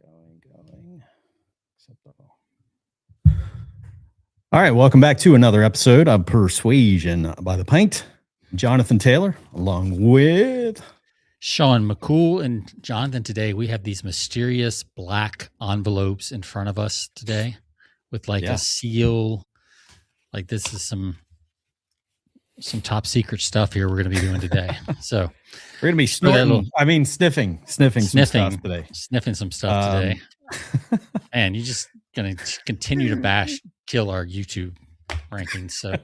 Going. All right, welcome back to another episode of Persuasion by the Pint. Jonathan Taylor, along with Sean McCool and Jonathan. Today we have these mysterious black envelopes in front of us today with a seal. Like this is some top secret stuff here we're going to be doing today. So we're going to be sniffing some stuff today. Sniffing some stuff today. And you're just going to continue to kill our YouTube rankings. So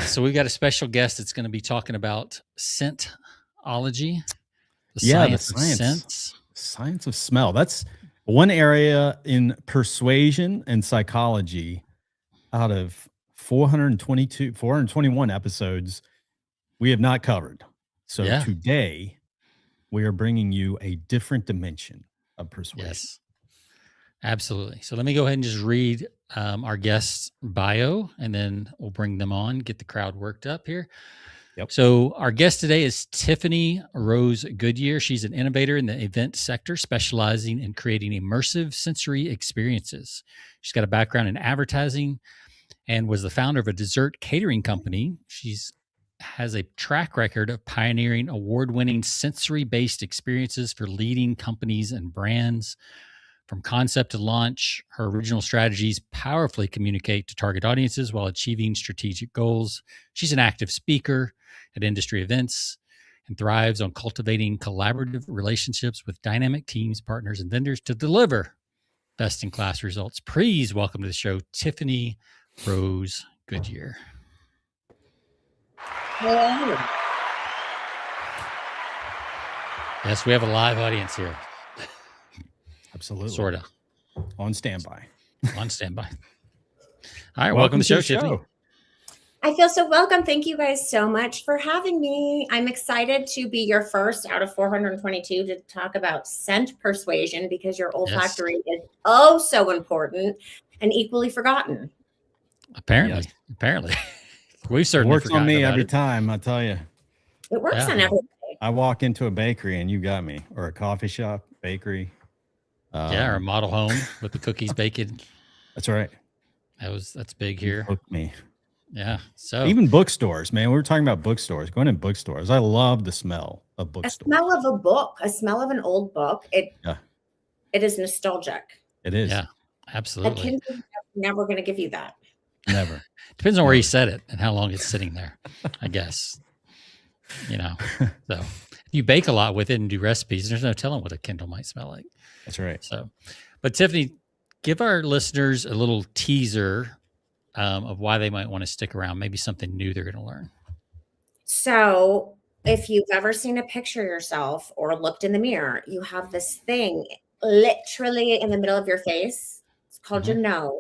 so we've got a special guest that's going to be talking about scentology, the science of scents. Science of smell. That's one area in persuasion and psychology out of 421 episodes we have not covered. So today we are bringing you a different dimension of persuasion. Yes, absolutely. So let me go ahead and just read our guest's bio, and then we'll bring them on, get the crowd worked up here. Yep. So our guest today is Tiffany Rose Goodyear. She's an innovator in the event sector, specializing in creating immersive sensory experiences. She's got a background in advertising and was the founder of a dessert catering company. She's has a track record of pioneering award-winning sensory-based experiences for leading companies and brands. From concept to launch, her original strategies powerfully communicate to target audiences while achieving strategic goals. She's an active speaker at industry events and thrives on cultivating collaborative relationships with dynamic teams, partners, and vendors to deliver best-in-class results. Please welcome to the show, Tiffany Rose Goodyear. Hello. Yes, we have a live audience here. Absolutely. Sort of. On standby. All right, welcome to the show, Tiffany. I feel so welcome. Thank you guys so much for having me. I'm excited to be your first out of 422 to talk about scent persuasion, because your olfactory is so important and equally forgotten. Apparently. We've certainly works on me every time, I tell you. It works on everybody. I walk into a bakery and you got me, or a coffee shop, bakery. Or a model home with the cookies baking. That's right. That's big here. Hooked me. Yeah. So even bookstores, man. We were talking about bookstores. Going in bookstores, I love the smell of bookstores. A smell of a book, a smell of an old book. It is nostalgic. It is. Yeah, absolutely. A Kindle never going to give you that. Never. Depends on where you set it and how long it's sitting there, I guess. So if you bake a lot with it and do recipes, there's no telling what a Kindle might smell like. That's right. So, but Tiffany, give our listeners a little teaser of why they might want to stick around, maybe something new they're going to learn. So if you've ever seen a picture of yourself or looked in the mirror, you have this thing literally in the middle of your face. It's called your nose.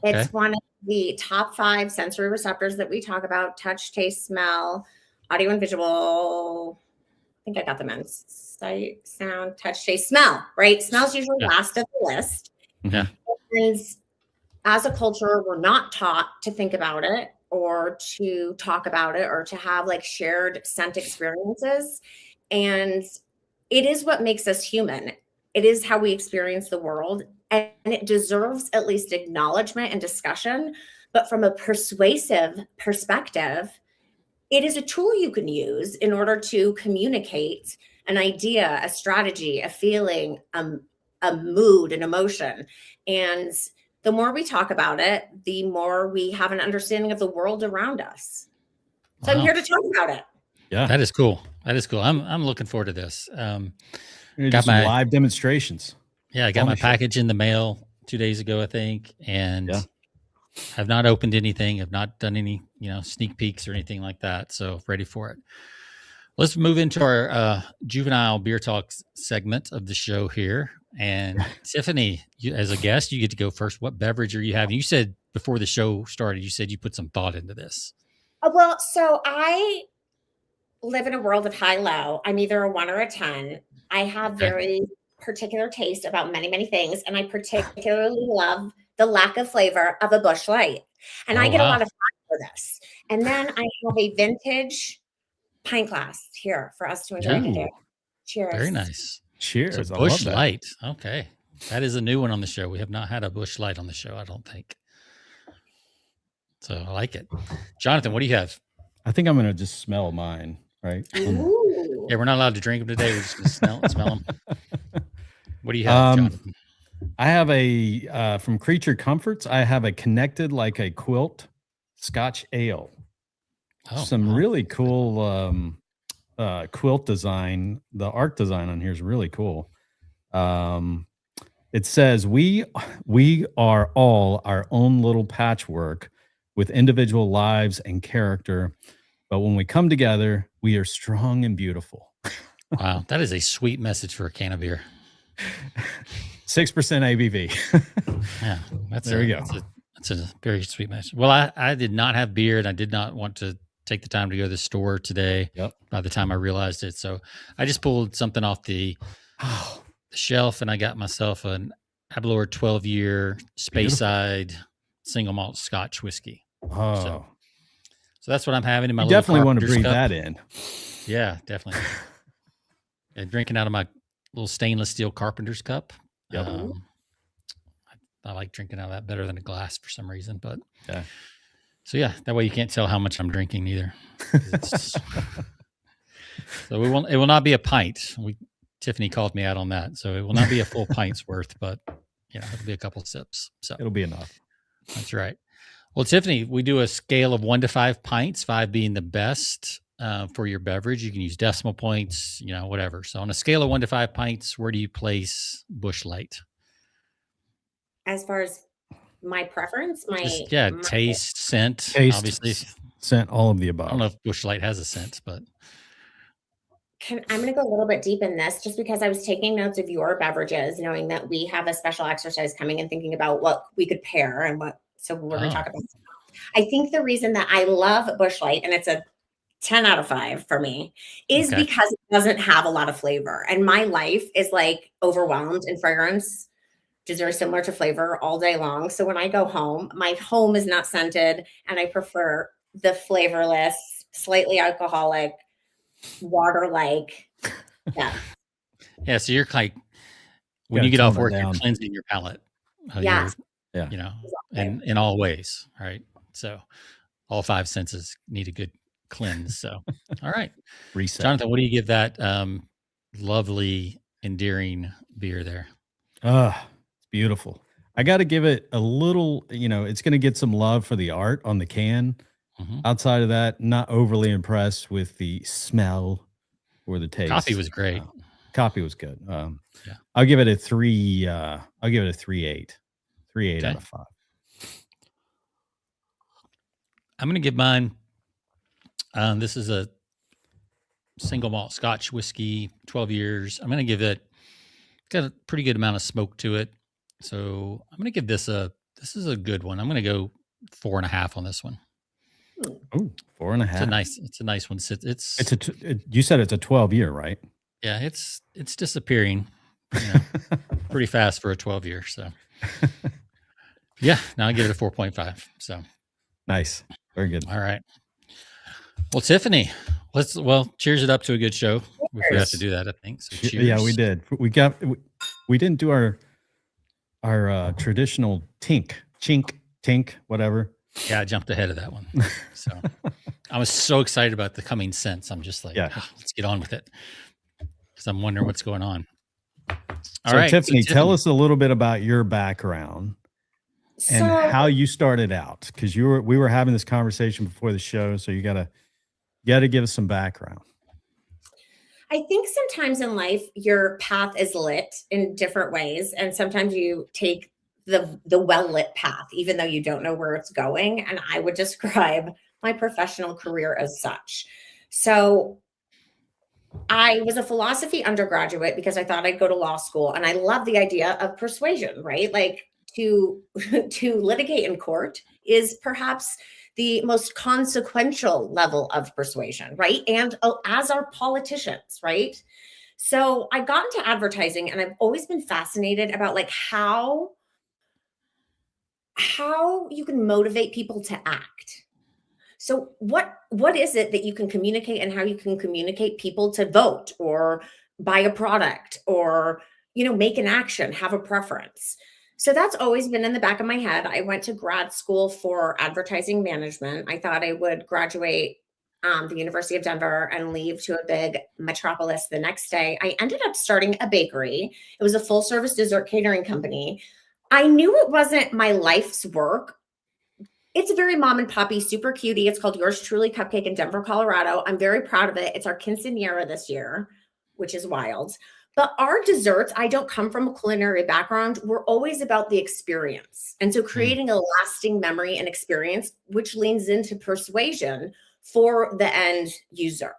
It's one of the top 5 sensory receptors that we talk about: touch, taste, smell, audio and visual. I think I got them in: sight, sound, touch, taste, smell, right? Smells usually last of the list. Yeah. And as a culture, we're not taught to think about it or to talk about it or to have shared scent experiences. And it is what makes us human. It is how we experience the world. And it deserves at least acknowledgement and discussion. But from a persuasive perspective, it is a tool you can use in order to communicate an idea, a strategy, a feeling, a mood, an emotion. And the more we talk about it, the more we have an understanding of the world around us. So I'm here to talk about it. Yeah, that is cool. I'm looking forward to this. Got my live demonstrations. Yeah, I got my package in the mail 2 days ago, I think, and have not opened anything. Have not done any, sneak peeks or anything like that. So ready for it. Let's move into our juvenile beer talk segment of the show here. And Tiffany, as a guest, you get to go first. What beverage are you having? You said before the show started, you said you put some thought into this. Well, so I live in a world of high-low. I'm either a 1 or a 10. I have very particular taste about many, many things. And I particularly love the lack of flavor of a Busch Light. And I get a lot of fun for this. And then I have a vintage pint glass here for us to enjoy today. Cheers. Very nice. So Cheers. I love Bush that. Light. Okay. That is a new one on the show. We have not had a Bush Light on the show, I don't think. So I like it. Jonathan, what do you have? I think I'm going to just smell mine, right? Ooh. Yeah, we're not allowed to drink them today. We're just going to smell them. What do you have, Jonathan? I have from Creature Comforts, I have a Connected Like a Quilt Scotch Ale. Some really cool quilt design. The art design on here is really cool. It says, we are all our own little patchwork with individual lives and character. But when we come together, we are strong and beautiful. Wow. That is a sweet message for a can of beer. 6% ABV. Yeah. There we go. That's a very sweet message. Well, I did not have beer, and I did not want to take the time to go to the store today. Yep. By the time I realized it. So I just pulled something off the shelf, and I got myself an Aberlour 12-year Speyside single malt Scotch whiskey. So that's what I'm having in my you little definitely want to breathe cup. that in. Yeah, definitely. Drinking out of my little stainless steel carpenter's cup. Yep. I like drinking out of that better than a glass for some reason, but yeah. So yeah, that way you can't tell how much I'm drinking either. So it will not be a pint. Tiffany called me out on that. So it will not be a full pint's worth, but it'll be a couple sips. So it'll be enough. That's right. Well, Tiffany, we do a scale of 1 to 5 pints, 5 being the best for your beverage. You can use decimal points, whatever. So on a scale of 1 to 5 pints, where do you place Bush Light? As far as my preference, taste, scent, obviously. Scent, all of the above. I don't know if Bush Light has a scent, but I'm going to go a little bit deep in this just because I was taking notes of your beverages, knowing that we have a special exercise coming and thinking about what we could pair and so we're going to talk about. I think the reason that I love Bush Light, and it's a 10 out of 5 for me, is because it doesn't have a lot of flavor. And my life is like overwhelmed in fragrance, which is very similar to flavor all day long. So when I go home, my home is not scented, and I prefer the flavorless, slightly alcoholic, water-like. Yeah. So you're like, when you get off work, you're cleansing your palate. Yeah. In all ways. Right. So all 5 senses need a good cleanse. So, all right. Reset. Jonathan, what do you give that lovely, endearing beer there? It's beautiful. I got to give it a little, it's going to get some love for the art on the can. Mm-hmm. Outside of that, not overly impressed with the smell or the taste. Coffee was great. Coffee was good. I'll give it a 3. I'll give it a 3.8. 3.8 out of 5. I'm going to give mine. This is a single malt Scotch whiskey, 12 years. I'm going to give it, got a pretty good amount of smoke to it. So I'm going to give this is a good one. I'm going to go 4.5 on this one. Oh, 4.5. It's a nice one. You said it's a 12-year, right? Yeah, it's disappearing pretty fast for a 12-year. So yeah, now I give it a 4.5. So nice. Very good. All right. Well, Tiffany, cheers it up to a good show. We forgot to do that, I think. So cheers. Yeah, we did. We didn't do our traditional chink, whatever. Yeah, I jumped ahead of that one. So I was so excited about the coming scents. I'm just like, let's get on with it, because I'm wondering what's going on. All right, Tiffany, tell us a little bit about your background and how you started out, because we were having this conversation before the show, so you gotta give us some background. I think sometimes in life your path is lit in different ways, and sometimes you take the well-lit path, even though you don't know where it's going. And I would describe my professional career as such. So I was a philosophy undergraduate because I thought I'd go to law school, and I love the idea of persuasion, right? Like to litigate in court is perhaps the most consequential level of persuasion, right? And as are politicians, right? So I got into advertising, and I've always been fascinated about like how you can motivate people to act. So what is it that you can communicate, and how you can communicate people to vote or buy a product or, make an action, have a preference. So that's always been in the back of my head. I went to grad school for advertising management. I thought I would graduate the University of Denver and leave to a big metropolis the next day. I ended up starting a bakery. It was a full service dessert catering company. I knew it wasn't my life's work. It's a very mom and poppy, super cutie. It's called Yours Truly Cupcake in Denver, Colorado. I'm very proud of it. It's our quinceanera this year, which is wild. But our desserts, I don't come from a culinary background. We're always about the experience. And so creating a lasting memory and experience, which leans into persuasion for the end user.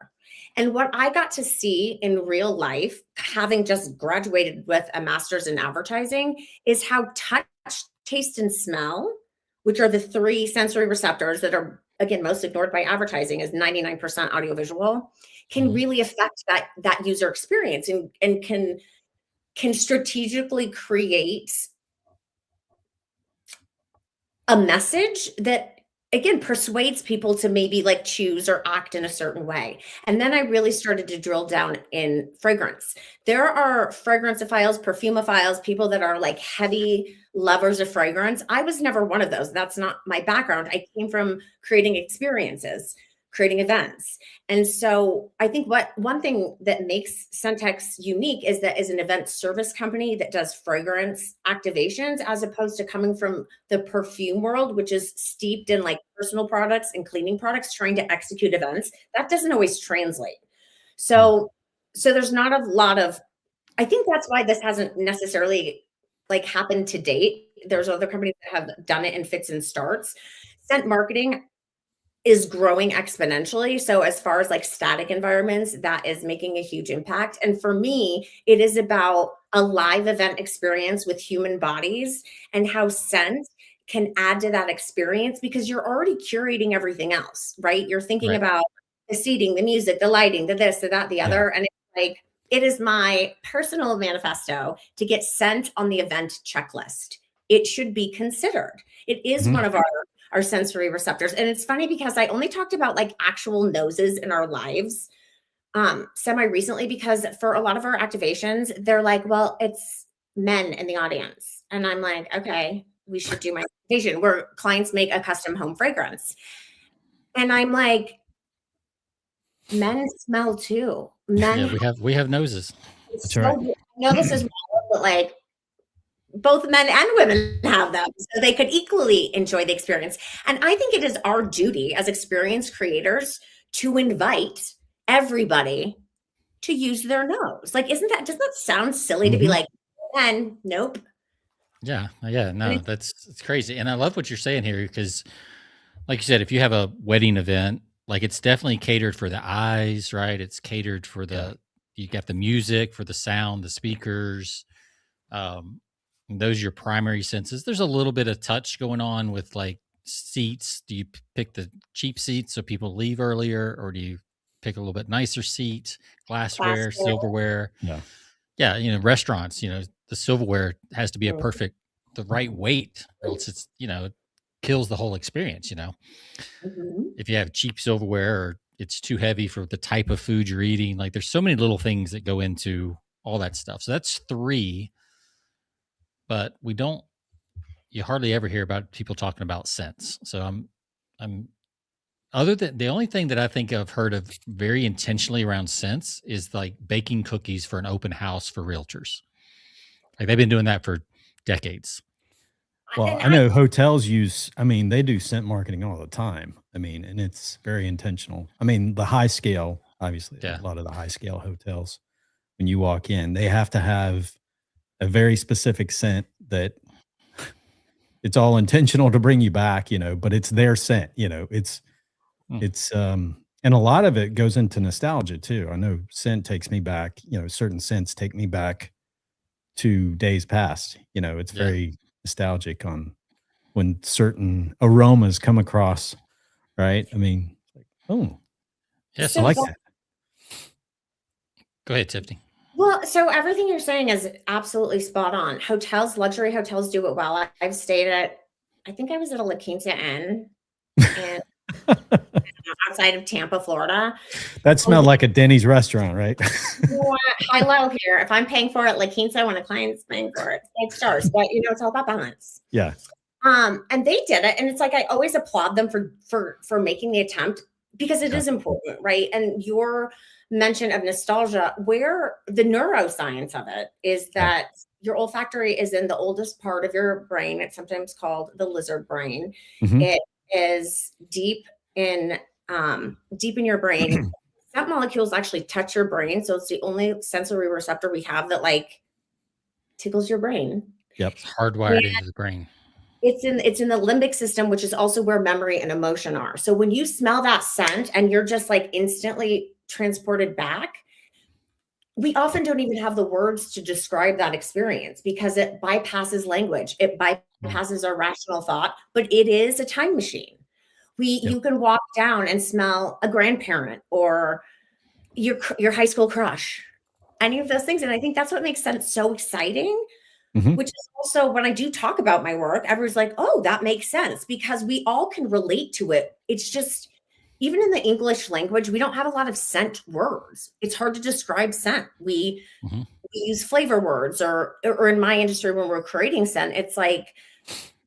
And what I got to see in real life, having just graduated with a master's in advertising, is how touch, taste, and smell, which are the three sensory receptors that are, again, most ignored by advertising, is 99% audiovisual, can really affect that user experience and can strategically create a message that, again, persuades people to maybe like choose or act in a certain way. And then I really started to drill down in fragrance. There are fragranceophiles, perfumophiles, people that are like heavy lovers of fragrance. I was never one of those. That's not my background. I came from creating experiences, creating events. And so I think one thing that makes Scentex unique is that is an event service company that does fragrance activations, as opposed to coming from the perfume world, which is steeped in like personal products and cleaning products, trying to execute events. That doesn't always translate. So there's not a lot of, I think that's why this hasn't necessarily like happened to date. There's other companies that have done it in fits and starts. Scent marketing is growing exponentially. So as far as like static environments, that is making a huge impact. And for me, it is about a live event experience with human bodies and how scent can add to that experience, because you're already curating everything else, right? You're thinking about the seating, the music, the lighting, the this, the that, the other. And it's like, it is my personal manifesto to get scent on the event checklist. It should be considered. It is one of our sensory receptors. And it's funny because I only talked about like actual noses in our lives semi recently, because for a lot of our activations, they're like, well, it's men in the audience. And I'm like, okay, we should do my activation where clients make a custom home fragrance. And I'm like, men smell too. Men, we have noses. That's right. I know this is wild, but like both men and women have them, so they could equally enjoy the experience. And I think it is our duty as experience creators to invite everybody to use their nose. Like, doesn't that sound silly to be like, men, nope. Yeah. No, it's crazy. And I love what you're saying here, because like you said, if you have a wedding event, like it's definitely catered for the eyes, right? It's catered for you got the music, for the sound, the speakers, those are your primary senses. There's a little bit of touch going on with like seats. Do you pick the cheap seats so people leave earlier, or do you pick a little bit nicer seat, glassware, silverware? Yeah. Restaurants, the silverware has to be the right weight, or else it's, it kills the whole experience. If you have cheap silverware, or it's too heavy for the type of food you're eating, like there's so many little things that go into all that stuff. So that's 3. But you hardly ever hear about people talking about scents. So I'm other than the only thing that I think I've heard of very intentionally around scents is like baking cookies for an open house for realtors. Like they've been doing that for decades. Well, I know hotels they do scent marketing all the time. And it's very intentional. The high scale, obviously, a lot of the high scale hotels, when you walk in, they have to have a very specific scent that it's all intentional to bring you back, but it's their scent, it's and a lot of it goes into nostalgia too. I know scent takes me back, certain scents take me back to days past, it's very nostalgic on when certain aromas come across, right? Oh, yes, I like that. Go ahead, Tiffany. Well, so everything you're saying is absolutely spot on. Luxury hotels do it well. I've stayed I think I was at a La Quinta Inn, and outside of Tampa, Florida. That smelled like a Denny's restaurant, right? You know what? High low here. If I'm paying for it, like Quince, when a client's paying for it, it's 5 stars. But it's all about balance. Yeah. And they did it, and it's like I always applaud them for making the attempt because it is important, right? And your mention of nostalgia, where the neuroscience of it is that your olfactory is in the oldest part of your brain. It's sometimes called the lizard brain. Mm-hmm. It is deep in your brain. Scent molecules actually touch your brain, so it's the only sensory receptor we have that like tickles your brain. Yep, it's hardwired into the brain. It's in the limbic system, which is also where memory and emotion are. So when you smell that scent and you're just like instantly transported back, we often don't even have the words to describe that experience because it bypasses language. It bypasses our rational thought, but it is a time machine. You can walk down and smell a grandparent or your high school crush, any of those things. And I think that's what makes scent so exciting. Mm-hmm. Which is also when I do talk about my work, everyone's like, oh, that makes sense because we all can relate to it. It's just, even in the English language, we don't have a lot of scent words. It's hard to describe scent. We use flavor words or in my industry, when we're creating scent, it's like,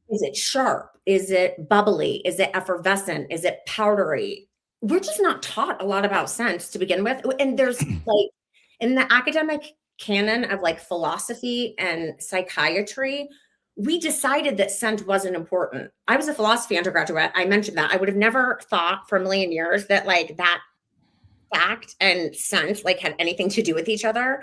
is it sharp? Is it bubbly? Is it effervescent? Is it powdery? We're just not taught a lot about scents to begin with. And there's like, in the academic canon of like philosophy and psychiatry, we decided that scent wasn't important. I was a philosophy undergraduate. I mentioned that. I would have never thought for a million years that like that fact and scent like had anything to do with each other.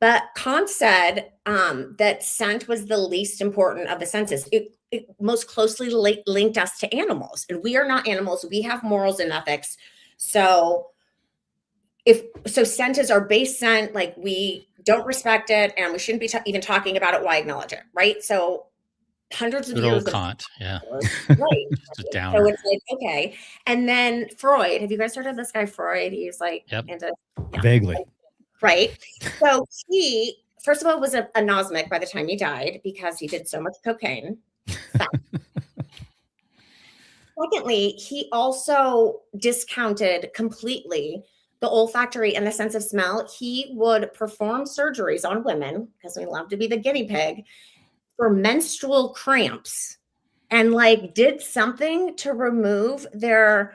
But Kant said that scent was the least important of the senses. It most closely linked us to animals, and we are not animals. We have morals and ethics. So scent is our base scent, like we don't respect it and we shouldn't be even talking about it. Why acknowledge it? Right. So hundreds of years of Kant. Yeah. Right. So it's like, okay. And then Freud, have you guys heard of this guy, Freud? He's like, vaguely. Right. So he, first of all, was a anosmic by the time he died because he did so much cocaine. Secondly, he also discounted completely the olfactory and the sense of smell. He would perform surgeries on women, because we love to be the guinea pig, for menstrual cramps, and like did something to remove their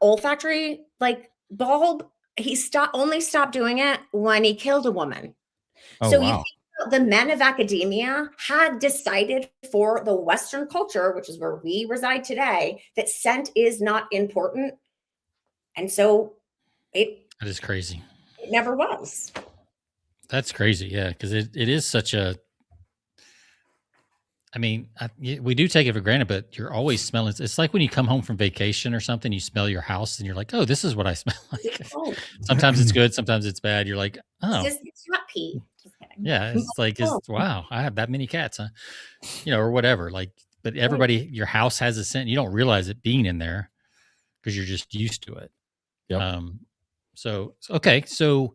olfactory like bulb. He only stopped doing it when he killed a woman. Oh, so wow. You think the men of academia had decided for the Western culture, which is where we reside today, that scent is not important. And so that is crazy. It never was. That's crazy. Yeah. Cause it is such a, I mean, we do take it for granted, but you're always smelling. It's like when you come home from vacation or something, you smell your house and you're like, oh, this is what I smell like. Sometimes it's good. Sometimes it's bad. You're like, oh, it's not pee. Yeah. It's like, wow, I have that many cats, huh? Or whatever. Like, but everybody, your house has a scent. You don't realize it being in there because you're just used to it. Yep. Okay. So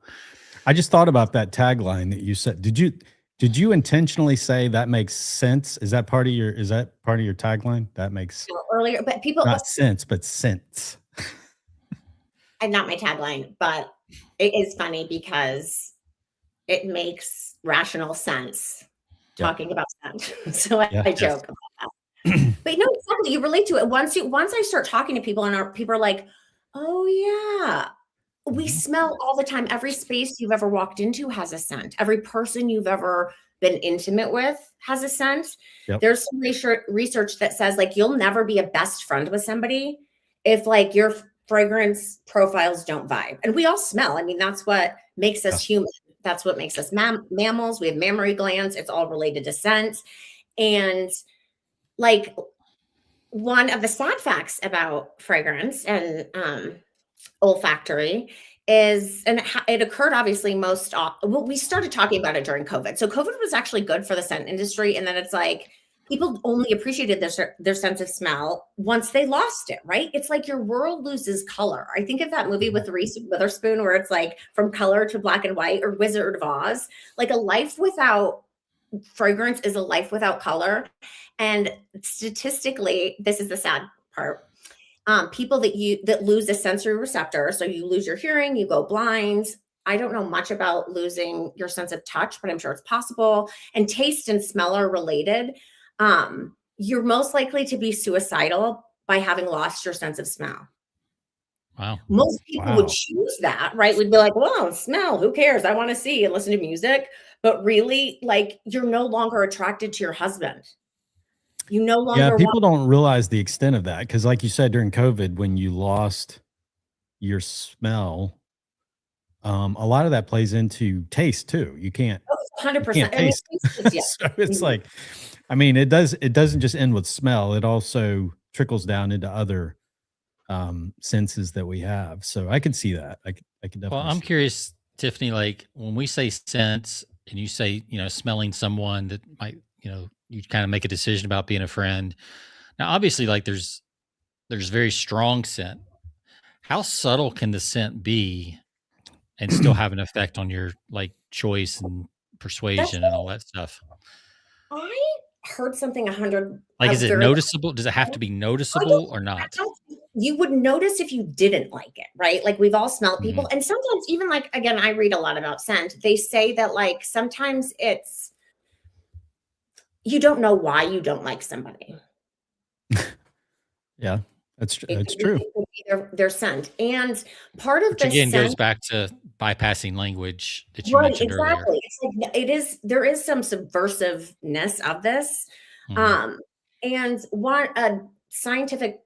I just thought about that tagline that you said. Did you intentionally say that makes sense? Is that part of your tagline? That makes earlier, but people not sense, but sense. And not my tagline, but it is funny because it makes rational sense talking about scent. So I joke about that. But exactly, you relate to it. Once I start talking to people and people are like, oh yeah, we smell all the time. Every space you've ever walked into has a scent. Every person you've ever been intimate with has a scent. Yep. There's some research that says like you'll never be a best friend with somebody if like your fragrance profiles don't vibe. And we all smell. I mean, that's what makes us human. That's what makes us mammals. We have mammary glands. It's all related to scent. And like one of the sad facts about fragrance and olfactory is, and it occurred obviously we started talking about it during COVID. So COVID was actually good for the scent industry. And then it's like, people only appreciated their sense of smell once they lost it, right? It's like your world loses color. I think of that movie with Reese Witherspoon where it's like from color to black and white, or Wizard of Oz. Like a life without fragrance is a life without color. And statistically, this is the sad part. people that lose a sensory receptor. So you lose your hearing, you go blind. I don't know much about losing your sense of touch, but I'm sure it's possible. And taste and smell are related. You're most likely to be suicidal by having lost your sense of smell. Wow. Most people would choose that, right? We'd be like, well, smell, who cares? I want to see and listen to music. But really, like, you're no longer attracted to your husband. You no longer people don't realize the extent of that, because like you said, during COVID, when you lost your smell, a lot of that plays into taste too. You can't 100%. taste. So it's like, I mean, it doesn't just end with smell. It also trickles down into other senses that we have. So I can see that. I can definitely. Well, I'm curious, Tiffany, like when we say sense and you say, smelling someone that might, you kind of make a decision about being a friend. Now, obviously, like there's very strong scent. How subtle can the scent be and still have an effect on your like choice and persuasion and all that stuff? I heard something 100. Like, is it noticeable? Does it have to be noticeable or not? You would notice if you didn't like it, right? Like we've all smelled people. And sometimes even like, again, I read a lot about scent. They say that like sometimes it's, you don't know why you don't like somebody. Yeah, that's true. Their scent. And part of this again goes back to bypassing language that you mentioned earlier. It's like there is some subversiveness of this. And a scientific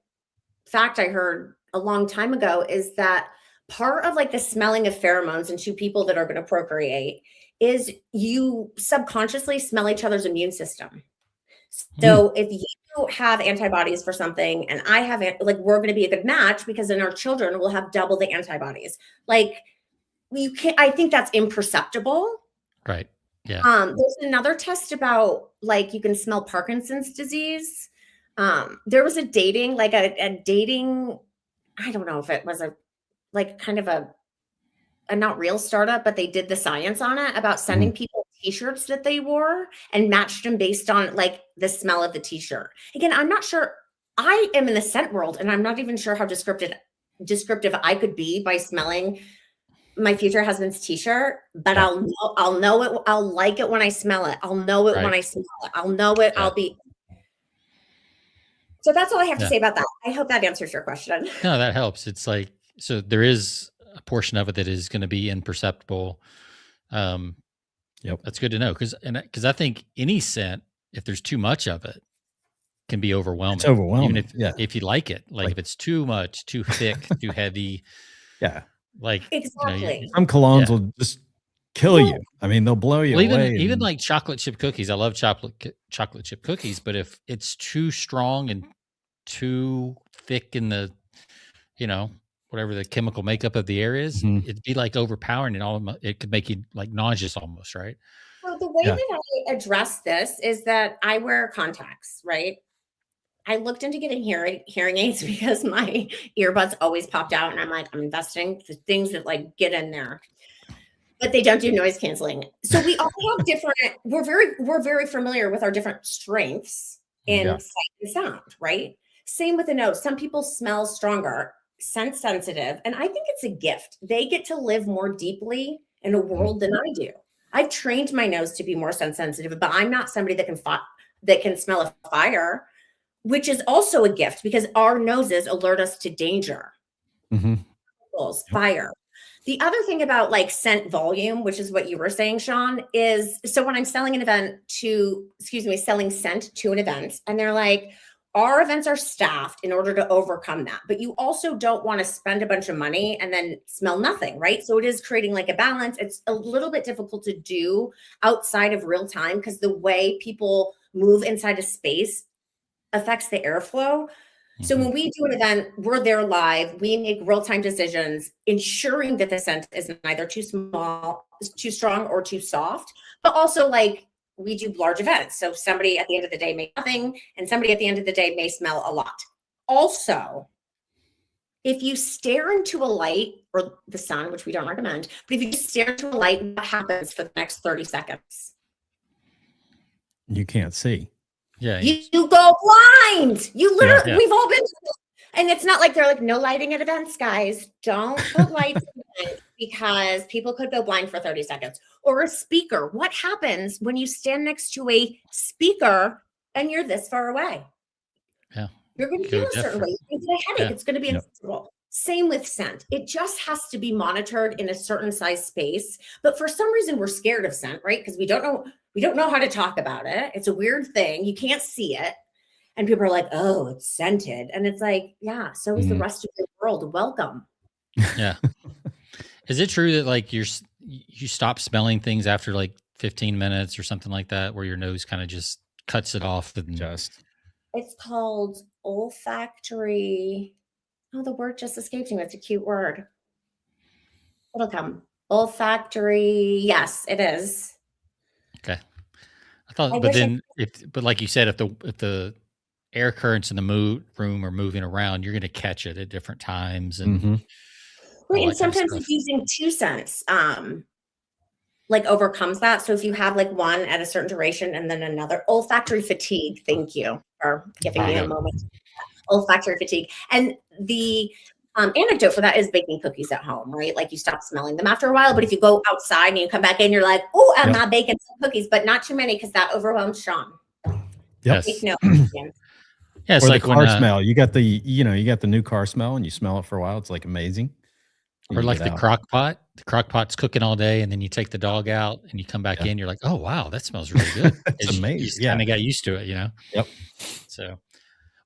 fact I heard a long time ago is that part of like the smelling of pheromones in two people that are going to procreate is you subconsciously smell each other's immune system. So if you have antibodies for something and I have, like, we're going to be a good match because then our children will have double the antibodies. Like I think that's imperceptible. Right. Yeah. There's another test about like, you can smell Parkinson's disease. There was a dating, I don't know if it was kind of a not real startup, but they did the science on it about sending people t-shirts that they wore and matched them based on like the smell of the t-shirt. Again, I'm not sure. I am in the scent world and I'm not even sure how descriptive I could be by smelling my future husband's t-shirt, but I'll know it. I'll like it when I smell it. I'll know it when I smell it. I'll know it. I'll be. So that's all I have to say about that. I hope that answers your question. No, that helps. It's like, so there is a portion of it that is going to be imperceptible. That's good to know. Cause I think any scent, if there's too much of it, can be overwhelming. It's overwhelming. Even if you like it, like if it's too much, too thick, too heavy. Yeah. Like exactly. Some colognes will just kill you. I mean, they'll blow you away. Even like chocolate chip cookies. I love chocolate chip cookies, but if it's too strong and too thick in the, whatever the chemical makeup of the air is, it'd be like overpowering and it could make you like nauseous almost, right? So the way that I address this is that I wear contacts, right? I looked into getting hearing aids because my earbuds always popped out and I'm like, I'm investing the things that like get in there, but they don't do noise canceling. So we all have different, we're very familiar with our different strengths in sight and sound, right? Same with the nose. Some people smell stronger, sense sensitive, and I think it's a gift. They get to live more deeply in a world than I do. I've trained my nose to be more sense sensitive, but I'm not somebody that can smell a fire, which is also a gift because our noses alert us to danger. Fire. The other thing about like scent volume, which is what you were saying, Sean, is so when I'm selling selling scent to an event, and they're like, our events are staffed in order to overcome that. But you also don't want to spend a bunch of money and then smell nothing, right? So it is creating like a balance. It's a little bit difficult to do outside of real time because the way people move inside a space affects the airflow. So when we do an event, we're there live, we make real-time decisions, ensuring that the scent is neither too strong or too soft, but also like we do large events. So somebody at the end of the day may nothing, and somebody at the end of the day may smell a lot. Also, if you stare into a light or the sun, which we don't recommend, but if you stare into a light, what happens for the next 30 seconds? You can't see. Yeah. You go blind. You literally, we've all been, And it's not like they're like, no lighting at events, guys. Don't put lights at events because people could go blind for 30 seconds. Or a speaker. What happens when you stand next to a speaker and you're this far away? Yeah. You're going to feel a certain way. You're going to get a headache. It's going to be uncomfortable. Same with scent. It just has to be monitored in a certain size space. But for some reason, we're scared of scent, right? Because we don't know how to talk about it. It's a weird thing. You can't see it. And people are like, oh, it's scented. And it's like, yeah, so is the rest of the world. Welcome. Yeah. Is it true that like you stop smelling things after like 15 minutes or something like that, where your nose kind of just cuts it off? It's called olfactory. Oh, the word just escapes me. It's a cute word. It'll come. Olfactory. Yes, it is. Okay. I thought, but like you said, if the air currents in the room are moving around, you're going to catch it at different times. And right. And sometimes it's using 2 scents like overcomes that. So if you have like one at a certain duration and then another, olfactory fatigue. Thank you for giving me a moment. Olfactory fatigue. And the anecdote for that is baking cookies at home, right? Like you stop smelling them after a while, but if you go outside and you come back in, you're like, oh, I'm not baking some cookies, but not too many because that overwhelms Sean. Yes. No. Yeah, it's or like the car smell. You got the new car smell, and you smell it for a while. It's like amazing. Or like the crock pot. The crock pot's cooking all day, and then you take the dog out, and you come back in. You're like, oh wow, that smells really good. It's amazing. You kind of got used to it, you know. Yep. So,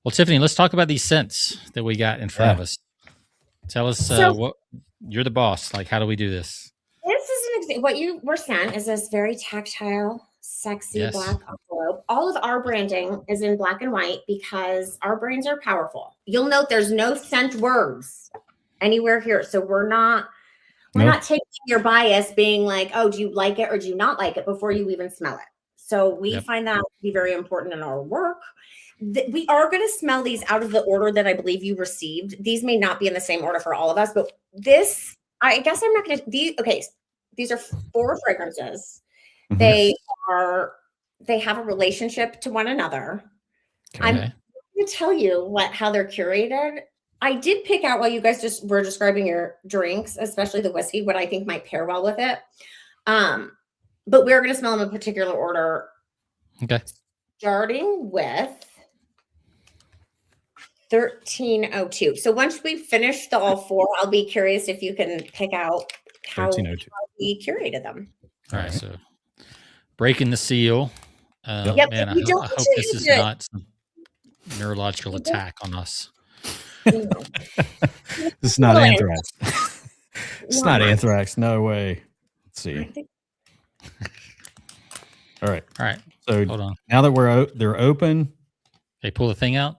well, Tiffany, let's talk about these scents that we got in front of us. Tell us what you're the boss. Like, how do we do this? This is an example. What you were sent is this very tactile, sexy black envelope. All of our branding is in black and white because our brands are powerful. You'll note there's no scent words anywhere here. So we're not taking your bias being like, oh, do you like it or do you not like it before you even smell it? So we find that to be very important in our work. We are going to smell these out of the order that I believe you received. These may not be in the same order for all of us, but this, I guess I'm not going to, these are 4 fragrances. They have a relationship to one another. Okay. I'm going to tell you how they're curated. I did pick out while you guys just were describing your drinks, especially the whiskey, what I think might pair well with it. But we're going to smell them in a particular order. Okay. Starting with 1302. So once we finish the all 4, I'll be curious if you can pick out how we curated them. All right. So breaking the seal. Man, I hope this is not some neurological attack on us. This is not anthrax. It's not anthrax. No way. Let's see. All right. So hold on. Now that they're open. They pull the thing out.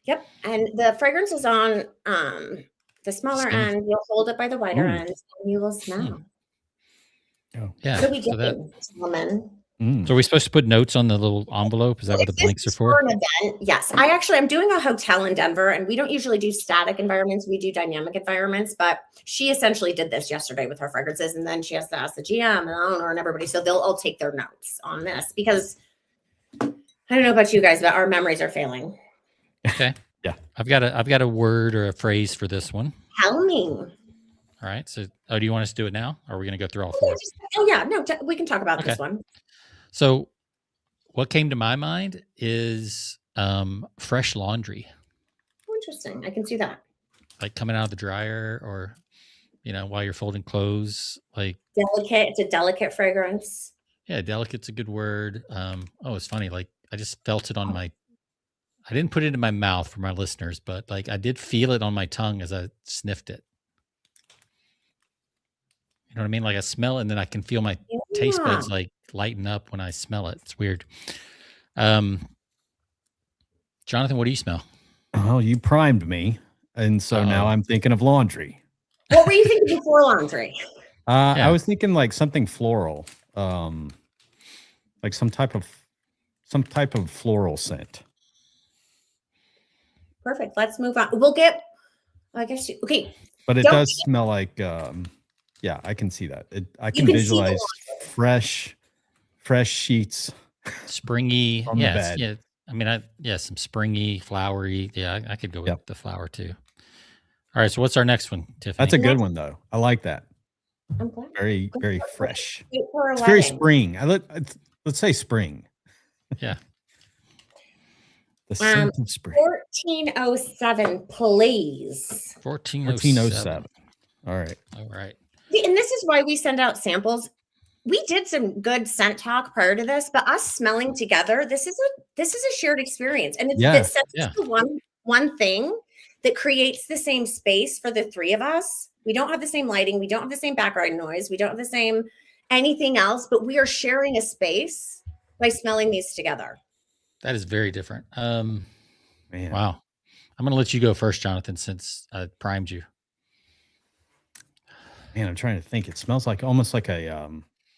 Yep. And the fragrance is on the smaller end. You'll hold it by the wider end and you will smell. Oh. Yeah. So we get gentlemen. So are we supposed to put notes on the little envelope? Is that what the blanks are for? An event. Yes. I'm doing a hotel in Denver and we don't usually do static environments. We do dynamic environments, but she essentially did this yesterday with her fragrances. And then she has to ask the GM and the owner and everybody. So they'll all take their notes on this because I don't know about you guys, but our memories are failing. Okay. Yeah. I've got a word or a phrase for this one. Tell me. All right. So, do you want us to do it now? Or are we going to go through all 4? We can talk about this one. So what came to my mind is fresh laundry. Interesting. I can see that. Like coming out of the dryer or, while you're folding clothes, like delicate. It's a delicate fragrance. Yeah. Delicate's a good word. It's funny. Like I just felt it on I didn't put it in my mouth for my listeners, but like I did feel it on my tongue as I sniffed it. You know what I mean? Like I smell it and then I can feel my taste buds like lighten up when I smell it. It's weird. Jonathan, what do you smell? Oh, you primed me. And so now I'm thinking of laundry. What were you thinking before laundry? I was thinking like something floral. Like some type of floral scent. Perfect. Let's move on. We'll get, okay. But it does smell like, I can see that. I can visualize fresh sheets. Springy. On the bed. Yeah. I mean, some springy, flowery. Yeah, I could go with the flower too. All right. So what's our next one, Tiffany? That's a good one though. I like that. I'm glad. Very, very fresh. It's very spring. Let's say spring. Yeah. The scent of spring. 1407, please. 1407. All right. And this is why we send out samples. We did some good scent talk prior to this, but us smelling together, this is a shared experience. And it's the one thing that creates the same space for the three of us. We don't have the same lighting, we don't have the same background noise, we don't have the same anything else, but we are sharing a space by smelling these together. That is very different. Man. Wow. I'm going to let you go first, Jonathan, since I primed you. Man, I'm trying to think. It smells like almost like a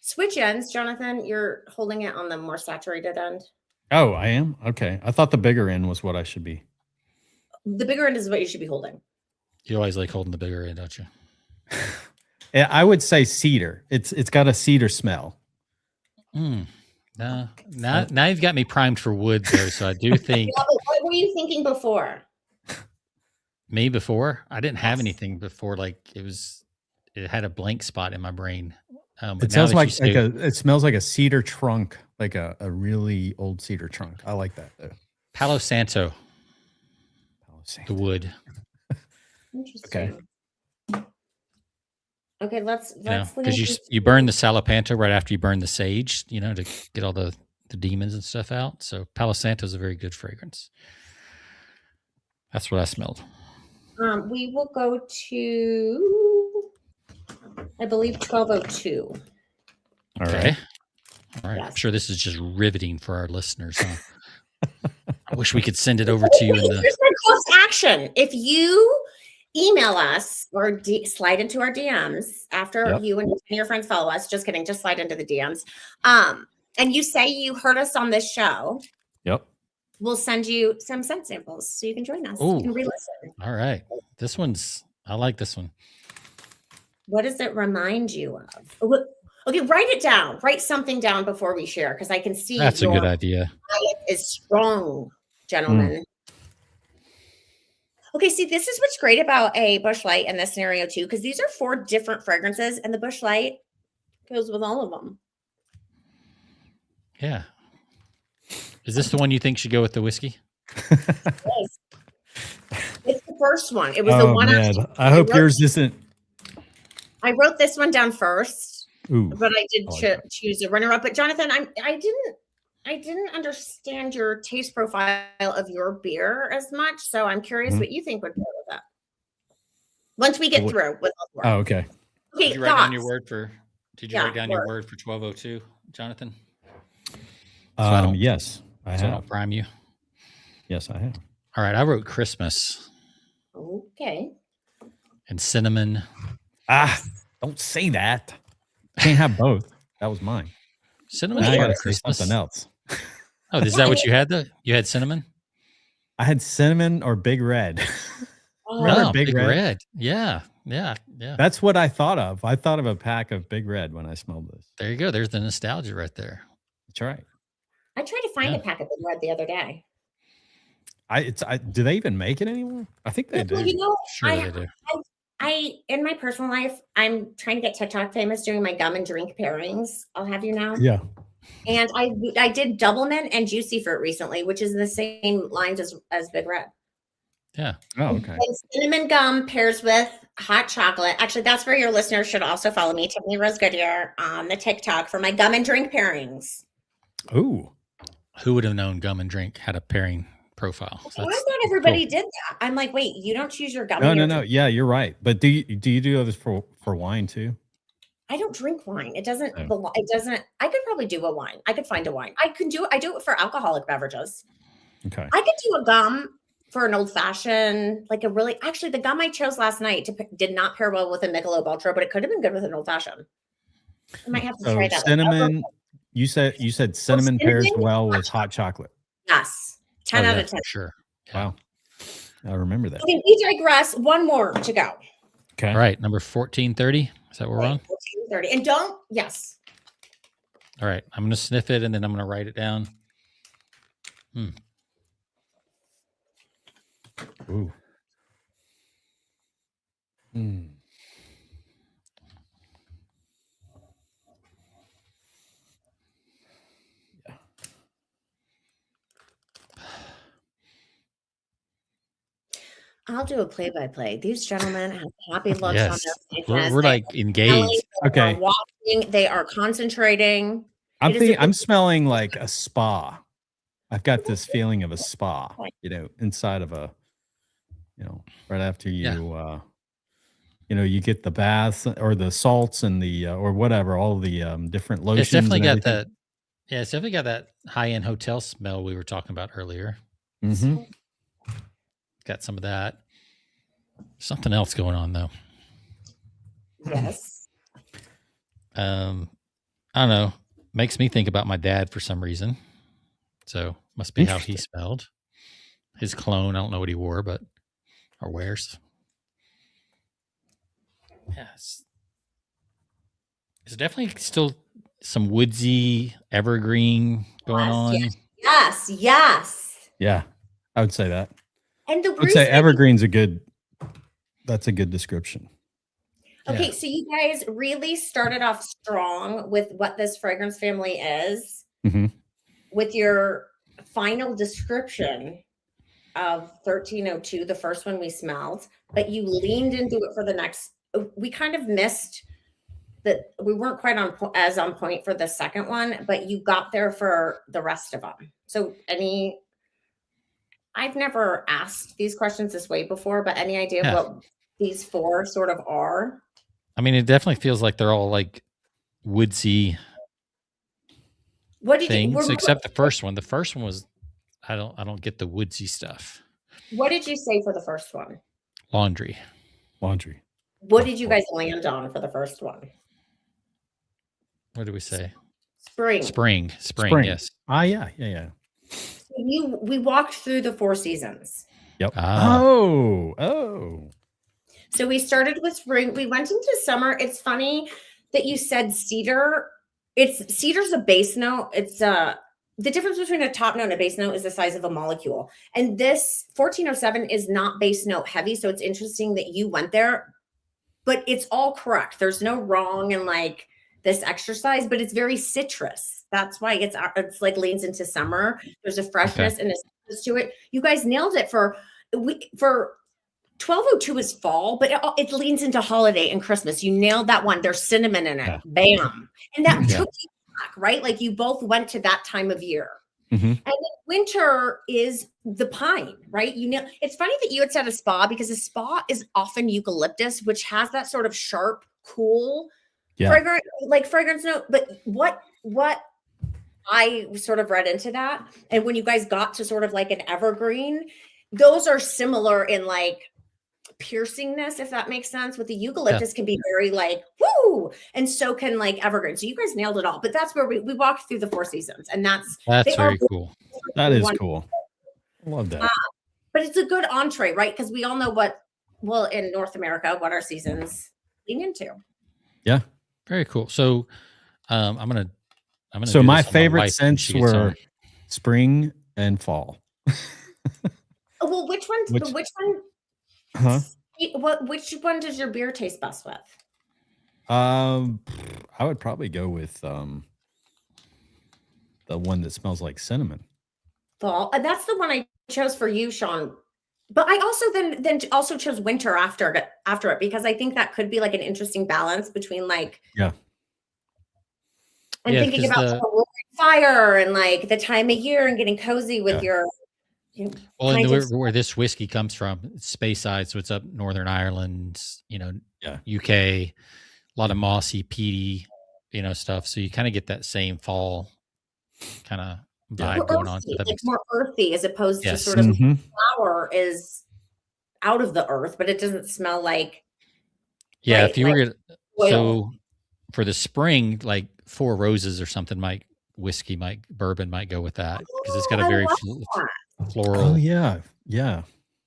switch ends, Jonathan. You're holding it on the more saturated end. Oh, I am? Okay. I thought the bigger end was what I should be. The bigger end is what you should be holding. You always like holding the bigger end, don't you? I would say cedar. It's got a cedar smell. Now you've got me primed for wood, though. So I do think. What were you thinking before? Me before? I didn't have anything before. Like it had a blank spot in my brain. It sounds it smells like a cedar trunk, like a really old cedar trunk. I like that though. Palo Santo. The wood. Interesting. Okay, let's because you burn the Salapanto right after you burn the sage, to get all the demons and stuff out. So Palo Santo is a very good fragrance. That's what I smelled. We will go to, I believe, 1202. Okay. All right. Yes. I'm sure this is just riveting for our listeners. Huh? I wish we could send it over to you. Here's my call to action. If you email us or slide into our DMs after you and your friends follow us, just kidding, just slide into the DMs. And you say you heard us on this show. Yep. We'll send you some scent samples so you can join us. You can re-listen. All right. I like this one. What does it remind you of? Okay, write it down. Write something down before we share because I can see that's a good idea. It is strong, gentlemen. Okay, see, this is what's great about a Bush Light in this scenario too, because these are 4 different fragrances, and the Bush Light goes with all of them. Yeah. Is this the one you think should go with the whiskey? Yes. It's the first one. It was the one. I hope yours isn't. I wrote this one down first, but I did choose a runner-up. But Jonathan, I didn't understand your taste profile of your beer as much, so I'm curious what you think would go with that. Once we get through with all 4. Oh, okay. Okay. Did you write down your word for 1202, Jonathan? Yes, I have. I'll prime you. Yes, I have. All right, I wrote Christmas. Okay. And cinnamon. Don't say that. Can't have both. That was mine. Cinnamon. I gotta say something else. Oh, is that what you had? You had cinnamon? I had cinnamon or Big Red. Remember Big Red? Yeah. That's what I thought of. I thought of a pack of Big Red when I smelled this. There you go. There's the nostalgia right there. That's right. I tried to find a pack of Big Red the other day. Do they even make it anymore? I think they do. Well, sure they do. I in my personal life, I'm trying to get TikTok famous doing my gum and drink pairings. I'll have you know. Yeah. And I did double mint and juicy fruit recently, which is the same lines as Big Red. Yeah. Oh, okay. And cinnamon gum pairs with hot chocolate. Actually, that's where your listeners should also follow me, Tiffany Rose Goodyear, on the TikTok for my gum and drink pairings. Ooh. Who would have known gum and drink had a pairing profile? I thought everybody did that. I'm like, wait, you don't choose your gum. No. Yeah, you're right. But do you do this for wine too? I don't drink wine. It doesn't. I could probably do a wine. I could find a wine. I do it for alcoholic beverages. Okay. I could do a gum for an old fashioned, actually the gum I chose last night did not pair well with a Michelob Ultra, but it could have been good with an old fashioned. I might have to try that. Cinnamon. You said cinnamon pairs well with hot chocolate. Yes. 10 out of 10. Sure. Wow. I remember that. Okay, we digress. One more to go. Okay. All right. Number 1430. Is that what we're on? 1430. And yes. All right. I'm going to sniff it and then I'm going to write it down. Ooh. Mm. I'll do a play-by-play. These gentlemen have happy looks on Yes, their faces. we're They like are smelling, engaged. they are Okay. watching, they are concentrating. I'm It is a thinking, I'm good smelling like a spa. I've got this feeling of a spa, inside of a, right after you, you get the baths or the salts and the, or whatever, all the different It's lotions definitely and got everything. that. Yeah, it's definitely got that high-end hotel smell we were talking about earlier. Mm-hmm. Got some of that. Something else going on though. yes. I don't know. Makes me think about my dad for some reason. So must be how he smelled. His clone. I don't know what he wore, but or wears. Yes. It's definitely still some woodsy evergreen going on. Yes, yes. Yeah, I would say that. And the I would say reason evergreen's that's a good description. okay, Yeah. so you guys really started off strong with what this fragrance family is, Mm-hmm. with your final description of 1302, the first one we smelled, but you leaned into it for the next. We kind of missed that. We weren't quite as on point for the second one, but you got there for the rest of them. So I've never asked these questions this way before, but any idea Yeah. what these four sort of are? I mean, it definitely feels like they're all like woodsy What did things, you except the first one. The first one was I don't get the woodsy stuff. what did you say for the first one? Laundry. What did you guys land on for the first one? What did we say? Spring. Spring. Yes. Yeah. We walked through the four seasons. Yep. Ah. Oh. So we started with spring. We went into summer. It's funny that you said cedar. Cedar's a base note. It's the difference between a top note and a base note is the size of a molecule. And this 1407 is not base note heavy. So it's interesting that you went there, but it's all correct. There's no wrong in like this exercise, but it's very citrus. That's why it's like leans into summer. There's a freshness and a citrus to it. You guys nailed it for 1202 is fall, but it leans into holiday and Christmas. You nailed that one. There's cinnamon in it. Yeah. Bam. And that took you back, right? Like you both went to that time of year. Mm-hmm. And then winter is the pine, right? It's funny that you had said a spa because a spa is often eucalyptus, which has that sort of sharp, cool fragrance note. But what I sort of read into that, and when you guys got to sort of like an evergreen, those are similar in like piercingness, if that makes sense. With the eucalyptus can be very like woo, and so can like evergreen. So you guys nailed it all. But that's where we walked through the four seasons, and that's very cool. That is cool. Love that. But it's a good entree, right? Because we all know in North America, what our seasons lean into. Yeah, very cool. So I'm gonna. So my favorite scents were spring and fall. Well, which one? Huh? Which one does your beer taste best with? I would probably go with the one that smells like cinnamon. Fall. And that's the one I chose for you, Sean. But I also then also chose winter after it because I think that could be like an interesting balance between like and thinking about fire and like the time of year and getting cozy with your. Well, and where this whiskey comes from, it's Speyside, so it's up Northern Ireland, UK, a lot of mossy, peaty, stuff. So you kind of get that same fall kind of vibe going on. So it's more earthy as opposed to sort of flower is out of the earth, but it doesn't smell like. Yeah, if you were so for the spring, like Four Roses or something, bourbon might go with that because it's got a very floral. Oh yeah.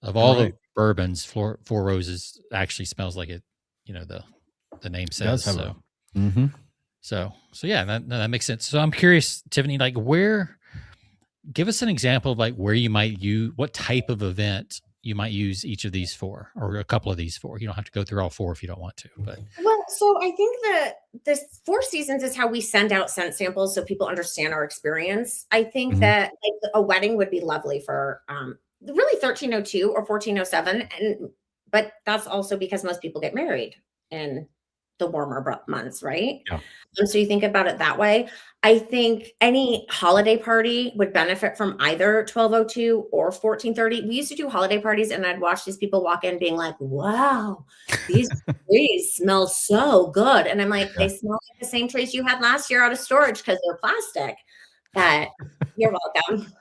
Of all the bourbons, Four Roses actually smells like it. The name says so. So yeah, that makes sense. So I'm curious, Tiffany, like give us an example of like where you might use what type of event you might use each of these for, or a couple of these for. You don't have to go through all 4 if you don't want to. But well, so I think that this 4 seasons is how we send out scent samples so people understand our experience. I think that like a wedding would be lovely for really 1302 or 1407, but that's also because most people get married in the warmer months, right? Yeah. So you think about it that way. I think any holiday party would benefit from either 1202 or 1430. We used to do holiday parties and I'd watch these people walk in being like, wow, these trees smell so good. And I'm like, they smell like the same trees you had last year out of storage because they're plastic. But you're welcome.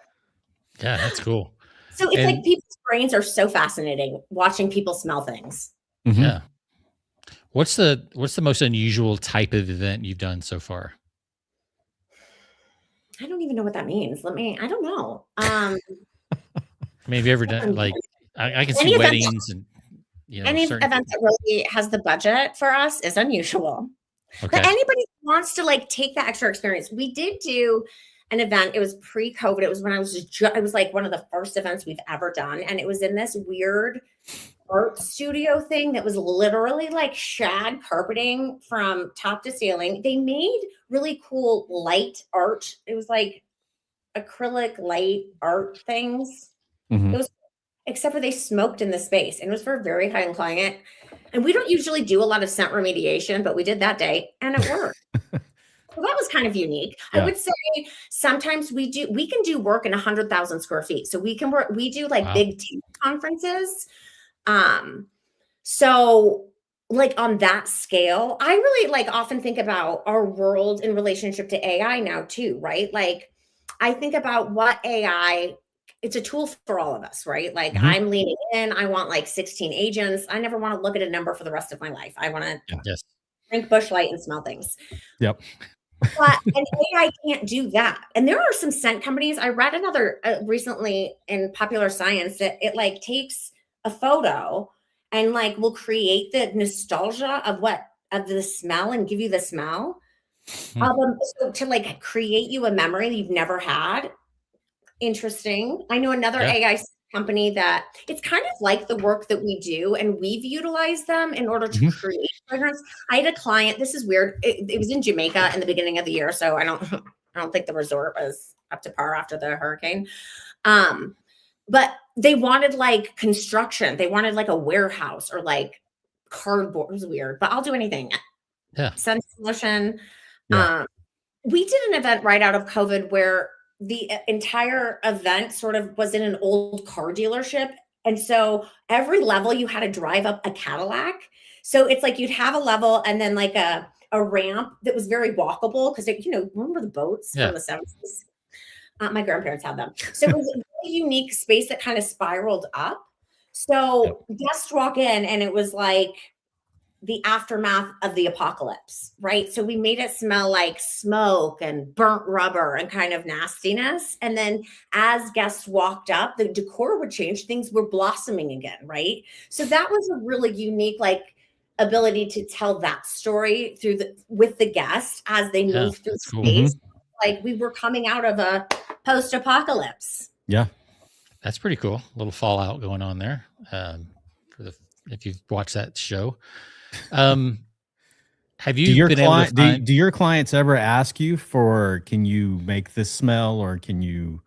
Yeah, that's cool. So it's like people's brains are so fascinating watching people smell things. Yeah. What's the most unusual type of event you've done so far? I don't even know what that means. I don't know. I mean, have you ever done like I can see weddings and any event that really has the budget for us is unusual. Okay. But anybody who wants to like take that extra experience. We did do an event. It was pre-COVID. It was when it was like one of the first events we've ever done. And it was in this weird art studio thing that was literally like shag carpeting from top to ceiling. They made really cool light art. It was like acrylic light art things. It was, except for they smoked in the space, and it was for a very high-end client. And we don't usually do a lot of scent remediation, but we did that day and it worked. So that was kind of unique. Yeah. I would say sometimes we can do work in 100,000 square feet. So we do like big team conferences. So like on that scale, I really like often think about our world in relationship to AI now too, right? Like I think about what AI, it's a tool for all of us, right? Like I'm leaning in, I want like 16 agents. I never want to look at a number for the rest of my life. I want to drink Busch Light and smell things. Yep. But an AI can't do that. And there are some scent companies. I read another recently in Popular Science that it like takes a photo and like will create the nostalgia of the smell and give you the smell. So to like create you a memory you've never had. Interesting. I know another AI company that it's kind of like the work that we do, and we've utilized them in order to create fragrance. I had a client, this is weird. It was in Jamaica in the beginning of the year. So I don't think the resort was up to par after the hurricane. But they wanted like construction. They wanted like a warehouse or like cardboard. It was weird, but I'll do anything. Yeah. Sun solution. Yeah. We did an event right out of COVID where the entire event sort of was in an old car dealership. And so every level you had to drive up a Cadillac. So it's like you'd have a level and then like a ramp that was very walkable because, remember the boats from the 70s? My grandparents had them. So it was a really unique space that kind of spiraled up. So guests walk in and it was like the aftermath of the apocalypse, right? So we made it smell like smoke and burnt rubber and kind of nastiness. And then as guests walked up, the decor would change. Things were blossoming again, right? So that was a really unique, like, ability to tell that story with the guest as they move through space. Cool. Like we were coming out of a post-apocalypse. Yeah. That's pretty cool. A little fallout going on there. If you've watched that show. Have you been able to find... do your clients ever ask you for, can you make this smell, or can you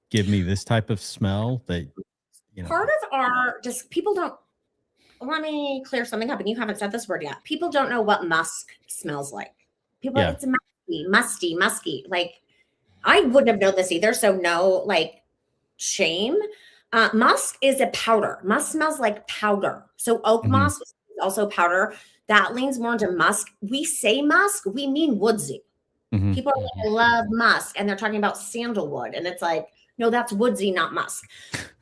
give me this type of smell that, part of our, just people don't, let me clear something up, and you haven't said this word yet. People don't know what musk smells like. People, it's musky. Like I wouldn't have known this either. So no, like shame. Musk is a powder. Musk smells like powder. So oak moss is also powder. That leans more into musk. We say musk, we mean woodsy. People are like, I love musk, and they're talking about sandalwood, and it's like, no, that's woodsy, not musk.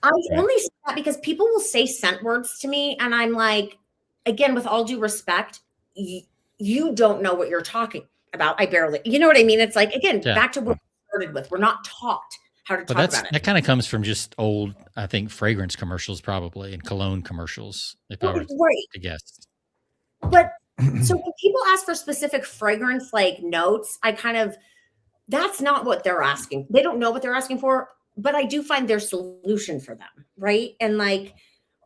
I only say that because people will say scent words to me, and I'm like, again, with all due respect, you don't know what you're talking about. I barely, you know what I mean? It's like, again, back to what we started with. We're not taught how to talk about it. That kind of comes from just old, I think, fragrance commercials probably, and cologne commercials, if I were to guess. But so when people ask for specific fragrance like notes, that's not what they're asking. They don't know what they're asking for. but I do find there's solution for them, right? And like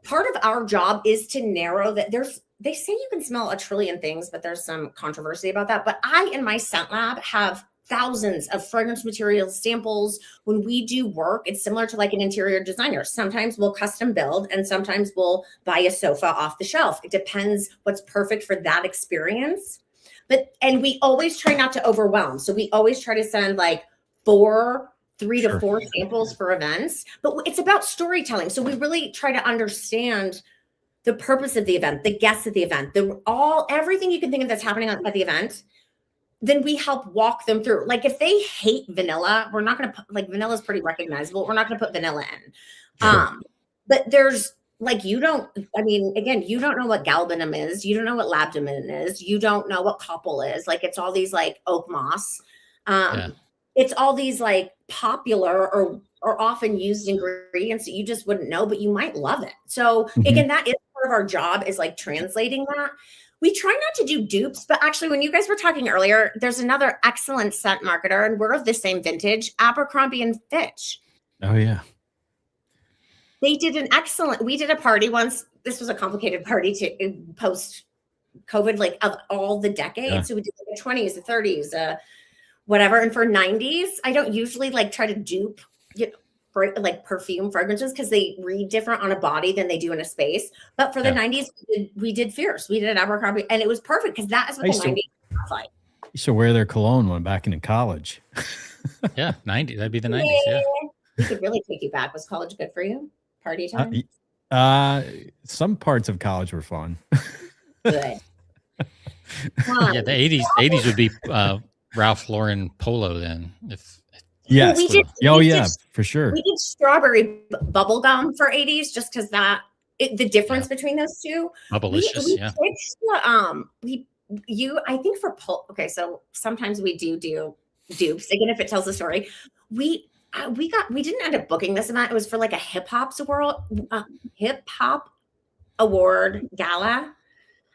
part of our job is to narrow that. They say you can smell a trillion things, but there's some controversy about that. But I, in my scent lab, have thousands of fragrance materials samples. When we do work, it's similar to like an interior designer. Sometimes we'll custom build and sometimes we'll buy a sofa off the shelf. It depends what's perfect for that experience. And we always try not to overwhelm. So we always try to send like 3 to 4 samples for events, but it's about storytelling. So we really try to understand the purpose of the event, the guests at the event, everything you can think of that's happening at the event. Then we help walk them through. Like if they hate vanilla, we're not going to put, like, vanilla is pretty recognizable. We're not going to put vanilla in. But there's like, again, you don't know what galbanum is. You don't know what labdanum is. You don't know what copal is. Like it's all these like oak moss. It's all these like popular or often used ingredients that you just wouldn't know, but you might love it. So again, that is part of our job, is like translating that. We try not to do dupes, but actually when you guys were talking earlier, there's another excellent scent marketer, and we're of the same vintage, Abercrombie and Fitch. Oh yeah. We did a party once. This was a complicated party to post COVID, like of all the decades. Yeah. So we did like the 20s, the 30s, whatever. And for 90s, I don't usually like try to dupe, like perfume fragrances, because they read different on a body than they do in a space. But for the 90s, we did Fierce. We did Abercrombie, and it was perfect because that is what the 90s was like. You used to wear their cologne when back in college. Yeah, 90. That'd be the 90s. Yeah. We could really take you back. Was college good for you? Party time? Some parts of college were fun. Good. Yeah, the 80s would be Ralph Lauren polo then. Yes. For sure. We did strawberry bubble gum for 80s just because the difference between those two. Bubblicious, yeah. I think for okay, so sometimes we do dupes. Again, if it tells the story, we didn't end up booking this event. It was for like a hip hop award gala.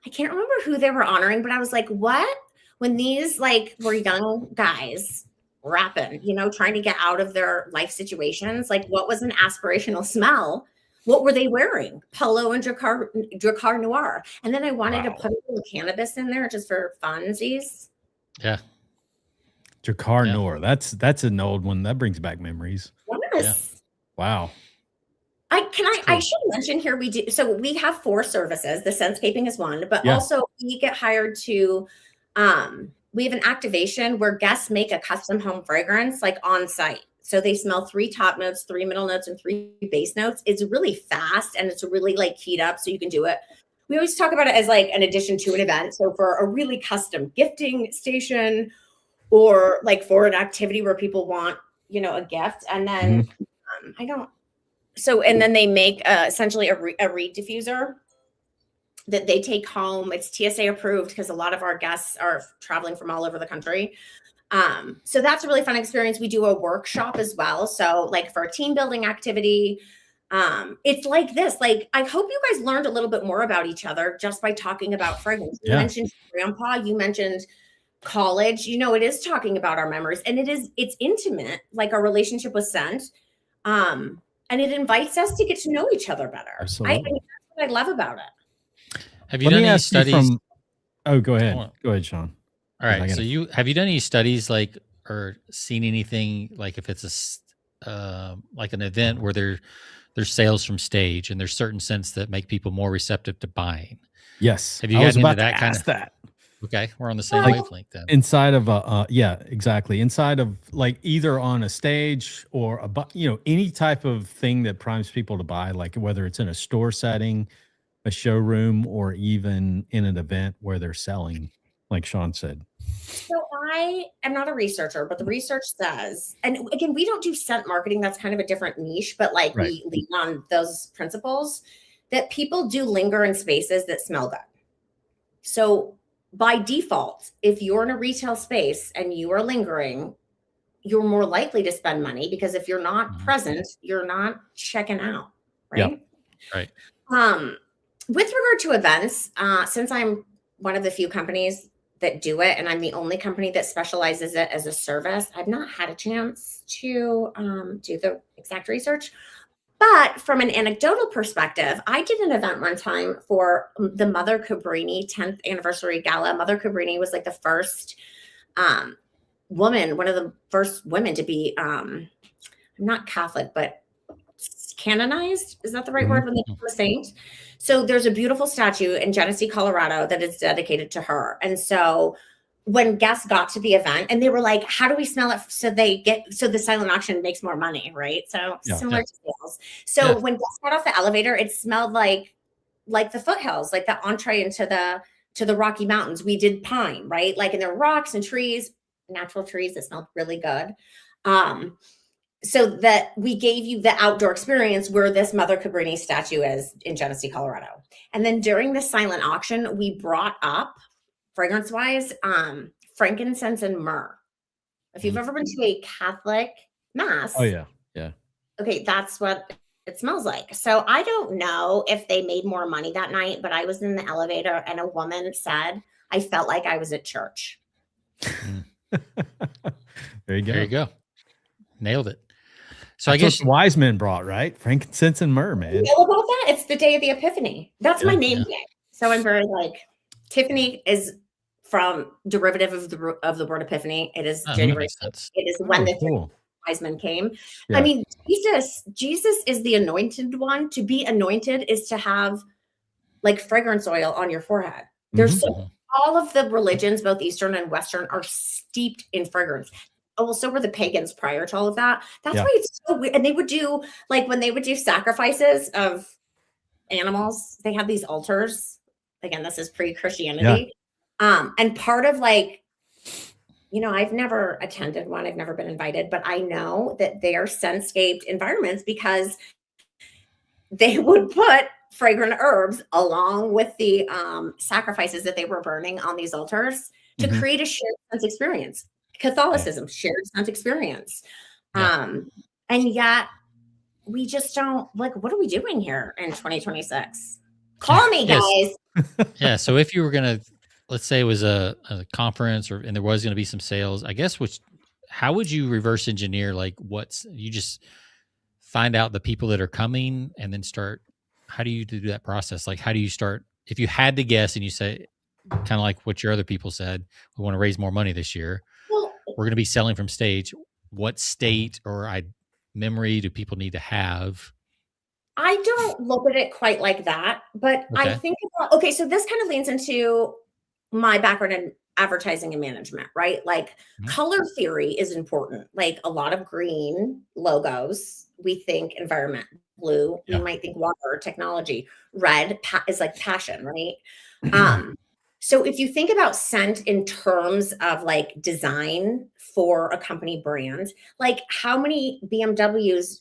I can't remember who they were honoring, but I was like, what? When these like were young guys rapping, trying to get out of their life situations, like what was an aspirational smell? What were they wearing? Polo and Dracar Noir. And then I wanted to put a little cannabis in there just for funsies. Yeah. Dracar Noir. That's an old one. That brings back memories. Yes. Yeah. Wow. I should mention here we have 4 services. The Scentescaping is one, but also we get hired to we have an activation where guests make a custom home fragrance like on site. So they smell 3 top notes, 3 middle notes, and 3 base notes. It's really fast and it's really like keyed up, so you can do it. We always talk about it as like an addition to an event. So for a really custom gifting station, or like for an activity where people want, a gift, and then and then they make essentially a reed diffuser that they take home. It's TSA approved because a lot of our guests are traveling from all over the country. So that's a really fun experience. We do a workshop as well. So like for a team building activity, it's like this. Like, I hope you guys learned a little bit more about each other just by talking about fragrance. You mentioned grandpa, you mentioned college, it is talking about our memories, and it's intimate, like our relationship with scent. And it invites us to get to know each other better. Absolutely. That's what I love about it. Have you done any studies? Go ahead. Go ahead, Sean. All right. So have you done any studies or seen anything like if it's like an event where there's sales from stage and there's certain scents that make people more receptive to buying? Yes. Have you gotten into that kind of that? Okay, we're on the same wavelength then. Inside of exactly. Inside of like either on a stage or any type of thing that primes people to buy, like whether it's in a store setting, a showroom, or even in an event where they're selling, like Sean said. So I am not a researcher, but the research says, and again, we don't do scent marketing. That's kind of a different niche, but like we lean on those principles, that people do linger in spaces that smell good. So by default, if you're in a retail space and you are lingering, you're more likely to spend money, because if you're not present, you're not checking out, right? Yep. Right. With regard to events, since I'm one of the few companies that do it, and I'm the only company that specializes it as a service. I've not had a chance to do the exact research. But from an anecdotal perspective, I did an event one time for the Mother Cabrini 10th anniversary gala. Mother Cabrini was like the first woman, one of the first women to be not Catholic, but canonized. Is that the right word when they become a saint? So there's a beautiful statue in Genesee, Colorado that is dedicated to her. And so when guests got to the event and they were like, how do we smell it so the silent auction makes more money, right? So similar to sales. So when guests got off the elevator, it smelled like the foothills, like the entree into the Rocky Mountains. We did pine, right? Like, and there were rocks and trees, natural trees that smelled really good. So that we gave you the outdoor experience where this Mother Cabrini statue is in Genesee, Colorado. And then during the silent auction, we brought up, fragrance wise, frankincense and myrrh. If you've ever been to a Catholic mass. Oh yeah. Yeah. Okay. That's what it smells like. So I don't know if they made more money that night, but I was in the elevator and a woman said, I felt like I was at church. There you go. There you go. Nailed it. So That's I guess what the wise men brought, right? Frankincense and myrrh, man. You know about that? It's the day of the Epiphany. That's my name day. So I'm very Tiffany is from derivative of the word Epiphany. It is January. It is when the wise men came. Yeah. I mean, Jesus is the anointed one. To be anointed is to have fragrance oil on your forehead. There's all of the religions, both Eastern and Western, are steeped in fragrance. Oh, well, so were the pagans prior to all of that. That's why it's so weird. And they would do, when they would do sacrifices of animals, they had these altars. Again, this is pre-Christianity. Yeah. And part of I've never attended one. I've never been invited, but I know that they are scent-scaped environments because they would put fragrant herbs along with the sacrifices that they were burning on these altars to create a shared sense experience. Catholicism, shared sense experience. And yet we just don't what are we doing here in 2026? Call me, guys. Yeah. So if you were going to, let's say it was a conference and there was going to be some sales, I guess, how would you reverse engineer? You just find out the people that are coming and then how do you do that process? How do you start, if you had to guess and you say, kind of like what your other people said, we want to raise more money this year. We're going to be selling from stage. What state or memory do people need to have? I don't look at it quite like that, but I think about, so this kind of leans into my background in advertising and management, right? Color theory is important. A lot of green logos, we think environment. Blue, you might think water, technology. Red is passion, right? So if you think about scent in terms of design for a company brand, how many BMWs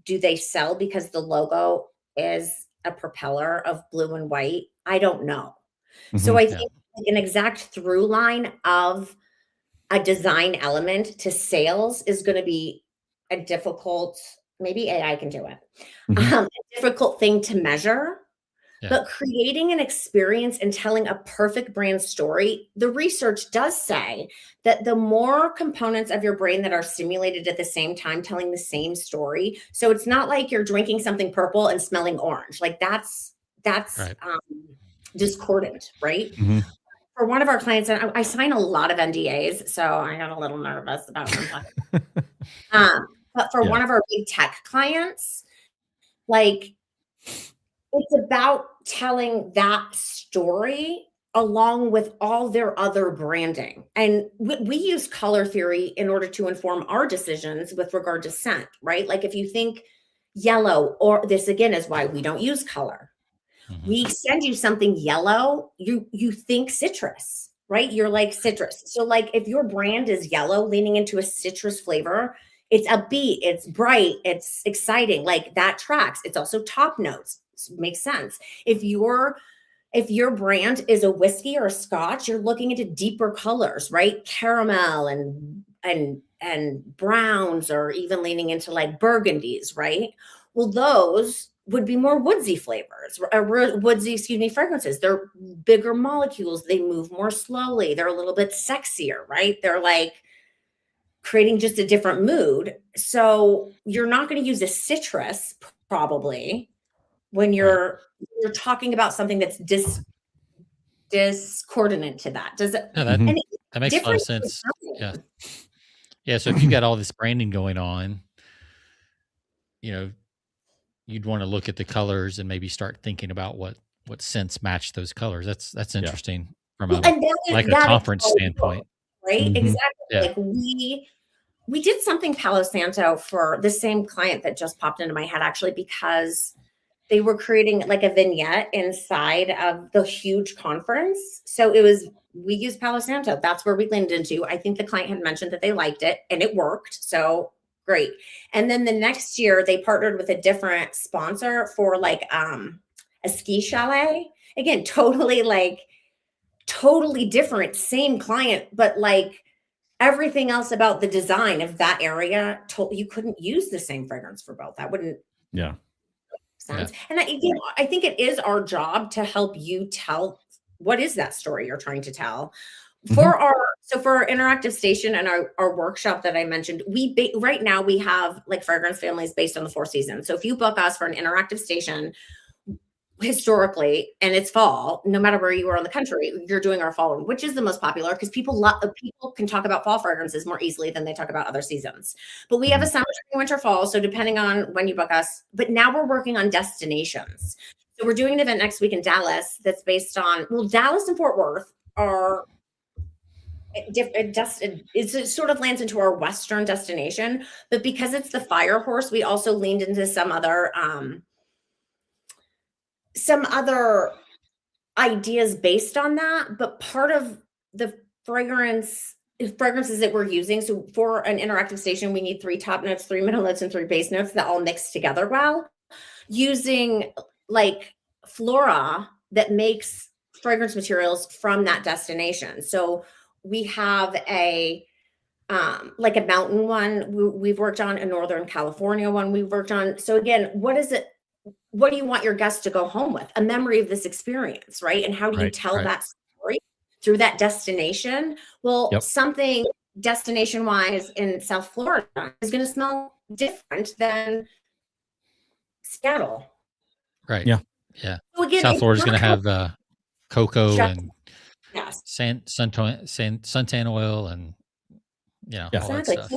do they sell because the logo is a propeller of blue and white? I don't know. So I think an exact through line of a design element to sales is going to be a difficult, maybe AI can do it, a difficult thing to measure. But creating an experience and telling a perfect brand story, the research does say that the more components of your brain that are stimulated at the same time telling the same story. So it's not like you're drinking something purple and smelling orange. That's right. Discordant, right? For one of our clients, and I sign a lot of NDAs, so I got a little nervous about what I'm talking about. But for one of our big tech clients, it's about telling that story along with all their other branding. And we use color theory in order to inform our decisions with regard to scent, right? If you think yellow, or this again is why we don't use color. We send you something yellow, you think citrus, right? You're citrus. So if your brand is yellow, leaning into a citrus flavor, it's upbeat, it's bright, it's exciting, that tracks. It's also top notes. Makes sense. If your brand is a whiskey or a scotch, you're looking into deeper colors, right? Caramel and browns, or even leaning into burgundies, right? Well, those would be more woodsy flavors, or woodsy, fragrances. They're bigger molecules. They move more slowly. They're a little bit sexier, right? They're like creating just a different mood. So you're not going to use a citrus probably when you're talking about something that's discordant to that. Does it? No, And that makes a lot of sense. Yeah. Yeah. So if you got all this branding going on, you'd want to look at the colors and maybe start thinking about what scents match those colors. That's interesting from a conference standpoint. Right? Exactly. Yeah. Like we did something Palo Santo for the same client that just popped into my head, actually, because they were creating like a vignette inside of the huge conference. So we used Palo Santo. That's where we leaned into. I think the client had mentioned that they liked it and it worked. So great. And then the next year they partnered with a different sponsor for like a ski chalet. Again, totally different, same client, but like everything else about the design of that area you couldn't use the same fragrance for both. That wouldn't sense. Yeah. And I think it is our job to help you tell what is that story you're trying to tell. For our interactive station and our workshop that I mentioned, right now we have like fragrance families based on the 4 seasons. So if you book us for an interactive station historically, and it's fall, no matter where you are in the country, you're doing our fall, which is the most popular because people can talk about fall fragrances more easily than they talk about other seasons. But we have a summer, winter, fall. So depending on when you book us, but now we're working on destinations. So we're doing an event next week in Dallas that's based on, Dallas and Fort Worth are it sort of lands into our Western destination, but because it's the Fire Horse, we also leaned into some other ideas based on that. But part of the fragrances that we're using, so for an interactive station, we need 3 top notes, 3 middle notes, and 3 base notes that all mix together well, using like flora that makes fragrance materials from that destination. So we have like a mountain one we've worked on, a Northern California one we've worked on. So again, what do you want your guests to go home with? A memory of this experience, right? And how do you tell that story through that destination? Well, something destination-wise in South Florida is going to smell different than Seattle. Right. Yeah. Yeah. So again, South Florida is going to have cocoa and suntan oil and all that stuff.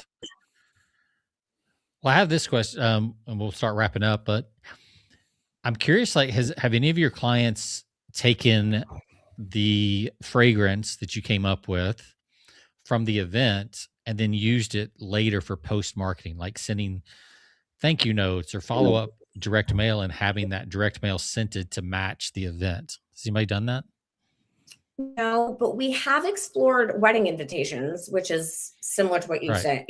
Well, I have this question, and we'll start wrapping up, but I'm curious, like, have any of your clients taken the fragrance that you came up with from the event and then used it later for post-marketing, like sending thank you notes or follow-up direct mail and having that direct mail scented to match the event? Has anybody done that? No, but we have explored wedding invitations, which is similar to what you're saying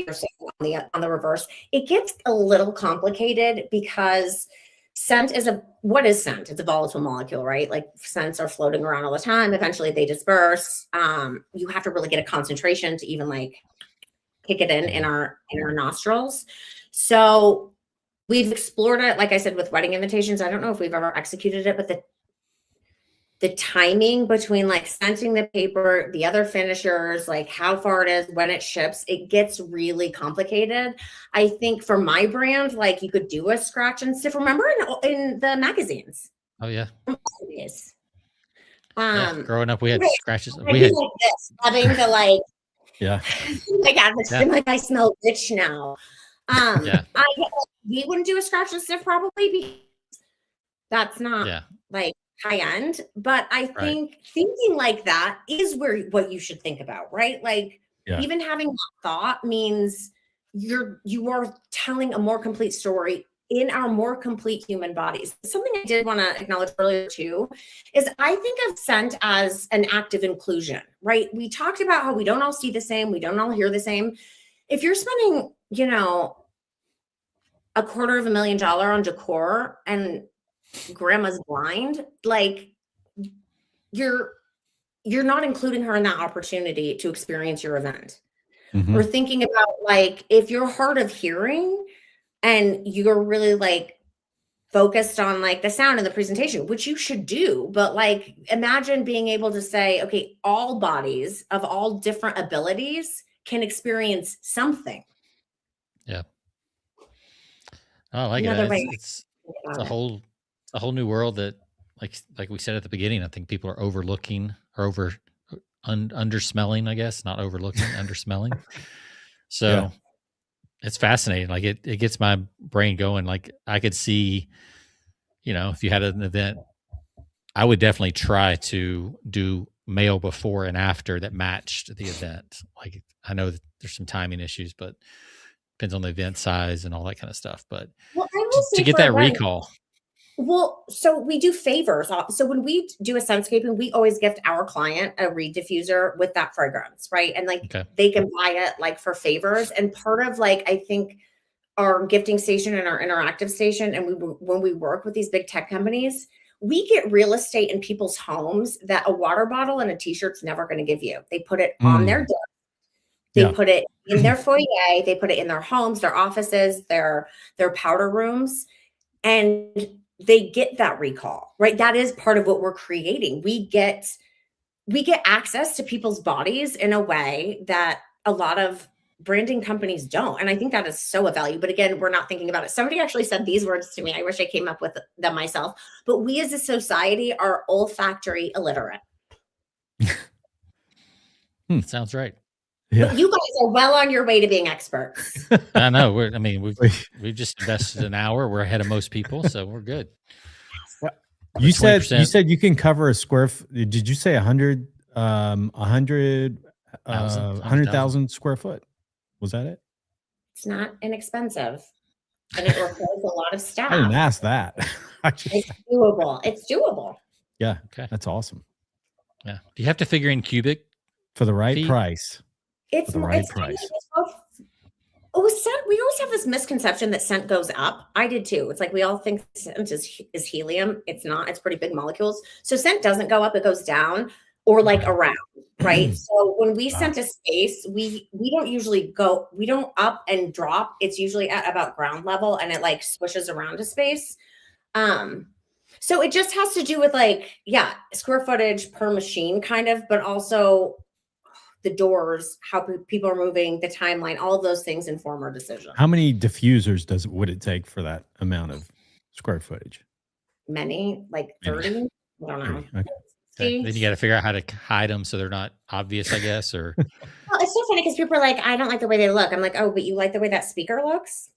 on the reverse. It gets a little complicated because scent what is scent? It's a volatile molecule, right? Like scents are floating around all the time. Eventually they disperse. You have to really get a concentration to even like kick it in our nostrils. So we've explored it, like I said, with wedding invitations. I don't know if we've ever executed it, but the timing between like scenting the paper, the other finishers, like how far it is, when it ships, it gets really complicated. I think for my brand, like you could do a scratch and sniff. Remember in the magazines? Oh yeah. Yeah, growing up, we had scratches. We had like this, having to like, my God, like I smell rich now. We wouldn't do a scratch and sniff probably because that's not like high end, but I think thinking like that is what you should think about, right? Like even having that thought means you are telling a more complete story in our more complete human bodies. Something I did want to acknowledge earlier too is I think of scent as an act of inclusion, right? We talked about how we don't all see the same, we don't all hear the same. If you're spending, $250,000 on decor and grandma's blind, like you're not including her in that opportunity to experience your event. Or thinking about like if you're hard of hearing and you're really like focused on like the sound and the presentation, which you should do. But like, imagine being able to say, okay, all bodies of all different abilities can experience something. Yeah. I like Another it. way It's a whole new world that, like we said at the beginning, I think people are overlooking or undersmelling, I guess, not overlooking, undersmelling. So it's fascinating. Like it gets my brain going. Like I could see, if you had an event, I would definitely try to do male before and after that matched the event. Like I know that there's some timing issues, but depends on the event size and all that kind of stuff. But well, I will to say get that recall. Well, so we do favors. So when we do a Scentescaping, we always gift our client a reed diffuser with that fragrance, right? And like they can buy it like for favors. And part of like, I think our gifting station and our interactive station, and when we work with these big tech companies, we get real estate in people's homes that a water bottle and a t-shirt's never going to give you. They put it on their desk. They put it in their foyer. They put it in their homes, their offices, their powder rooms. And they get that recall, right? That is part of what we're creating. We get access to people's bodies in a way that a lot of branding companies don't. And I think that is so a value. But again, we're not thinking about it. Somebody actually said these words to me. I wish I came up with them myself. But we as a society are olfactory illiterate. Sounds right. Yeah. But you guys are well on your way to being experts. I know. We've just invested an hour. We're ahead of most people, so we're good. You said you can cover a square. Did you say 100,000 square foot? Was that it? It's not inexpensive, and it requires a lot of staff. I didn't ask that. It's doable. It's doable. Yeah. Okay. That's awesome. Yeah. Do you have to figure in cubic for the right price? It's the right price. Scent, we always have this misconception that scent goes up. I did too. It's like we all think scent is helium. It's not. It's pretty big molecules. So scent doesn't go up. It goes down or like around, right? So when we scent a space, we don't usually go. We don't up and drop. It's usually at about ground level, and it like swishes around a space. So it just has to do with like square footage per machine, kind of, but also the doors, how people are moving, the timeline, all of those things inform our decision. How many diffusers would it take for that amount of square footage? Many, like 30. I don't know. Okay. Then you got to figure out how to hide them so they're not obvious, I guess. Or well, it's so funny because people are like, I don't like the way they look. I'm like, oh, but you like the way that speaker looks,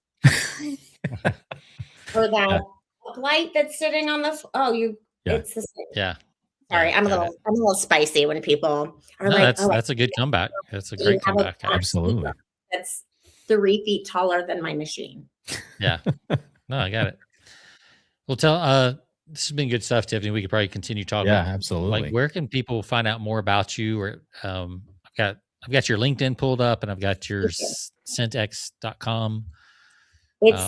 or that light that's sitting on the. It's the same. Yeah. Sorry, I'm a little spicy when people are like, that's a good comeback. That's a great comeback. Absolutely. That's 3 feet taller than my machine. Yeah. No, I got it. Well, this has been good stuff, Tiffany. We could probably continue talking. Yeah, absolutely. Like, where can people find out more about you? Or I've got your LinkedIn pulled up, and I've got your Scentex.com. It's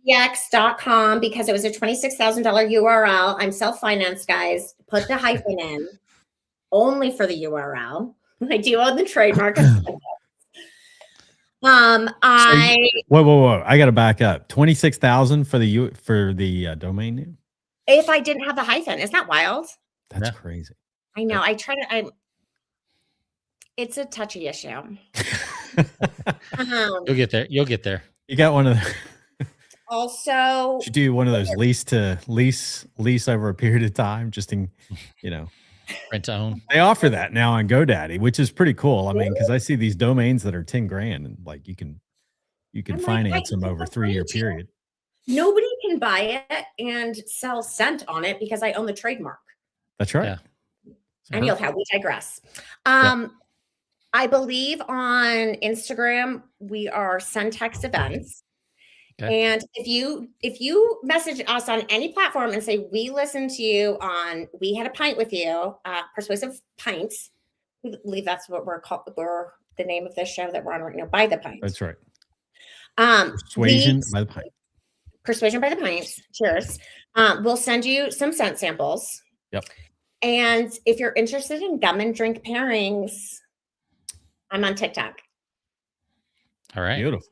Scentex.com because it was a $26,000 URL. I'm self-financed, guys. Put the hyphen in only for the URL. I do own the trademark. Whoa! I got to back up. 26,000 for the domain name. If I didn't have the hyphen, isn't that wild? That's crazy. I know. I try to. It's a touchy issue. You'll get there. You'll get there. You got one of the. Also, should do one of those lease over a period of time, just in, rent to own. They offer that now on GoDaddy, which is pretty cool. I mean, because I see these domains that are 10 grand, and like you can finance them over a 3-year period. Nobody can buy it and sell scent on it because I own the trademark. That's right. Yeah. Anyhow, we digress. I believe on Instagram we are Scentex Events. Okay. And if you message us on any platform and say we listened to you on We Had a Pint with You, Persuasive Pints, I believe that's what we're called. We're the name of this show that we're on right now. By the Pint. That's right. Persuasion by the Pint. Persuasion by the Pints. Cheers. We'll send you some scent samples. Yep. And if you're interested in gum and drink pairings, I'm on TikTok. All right. Beautiful.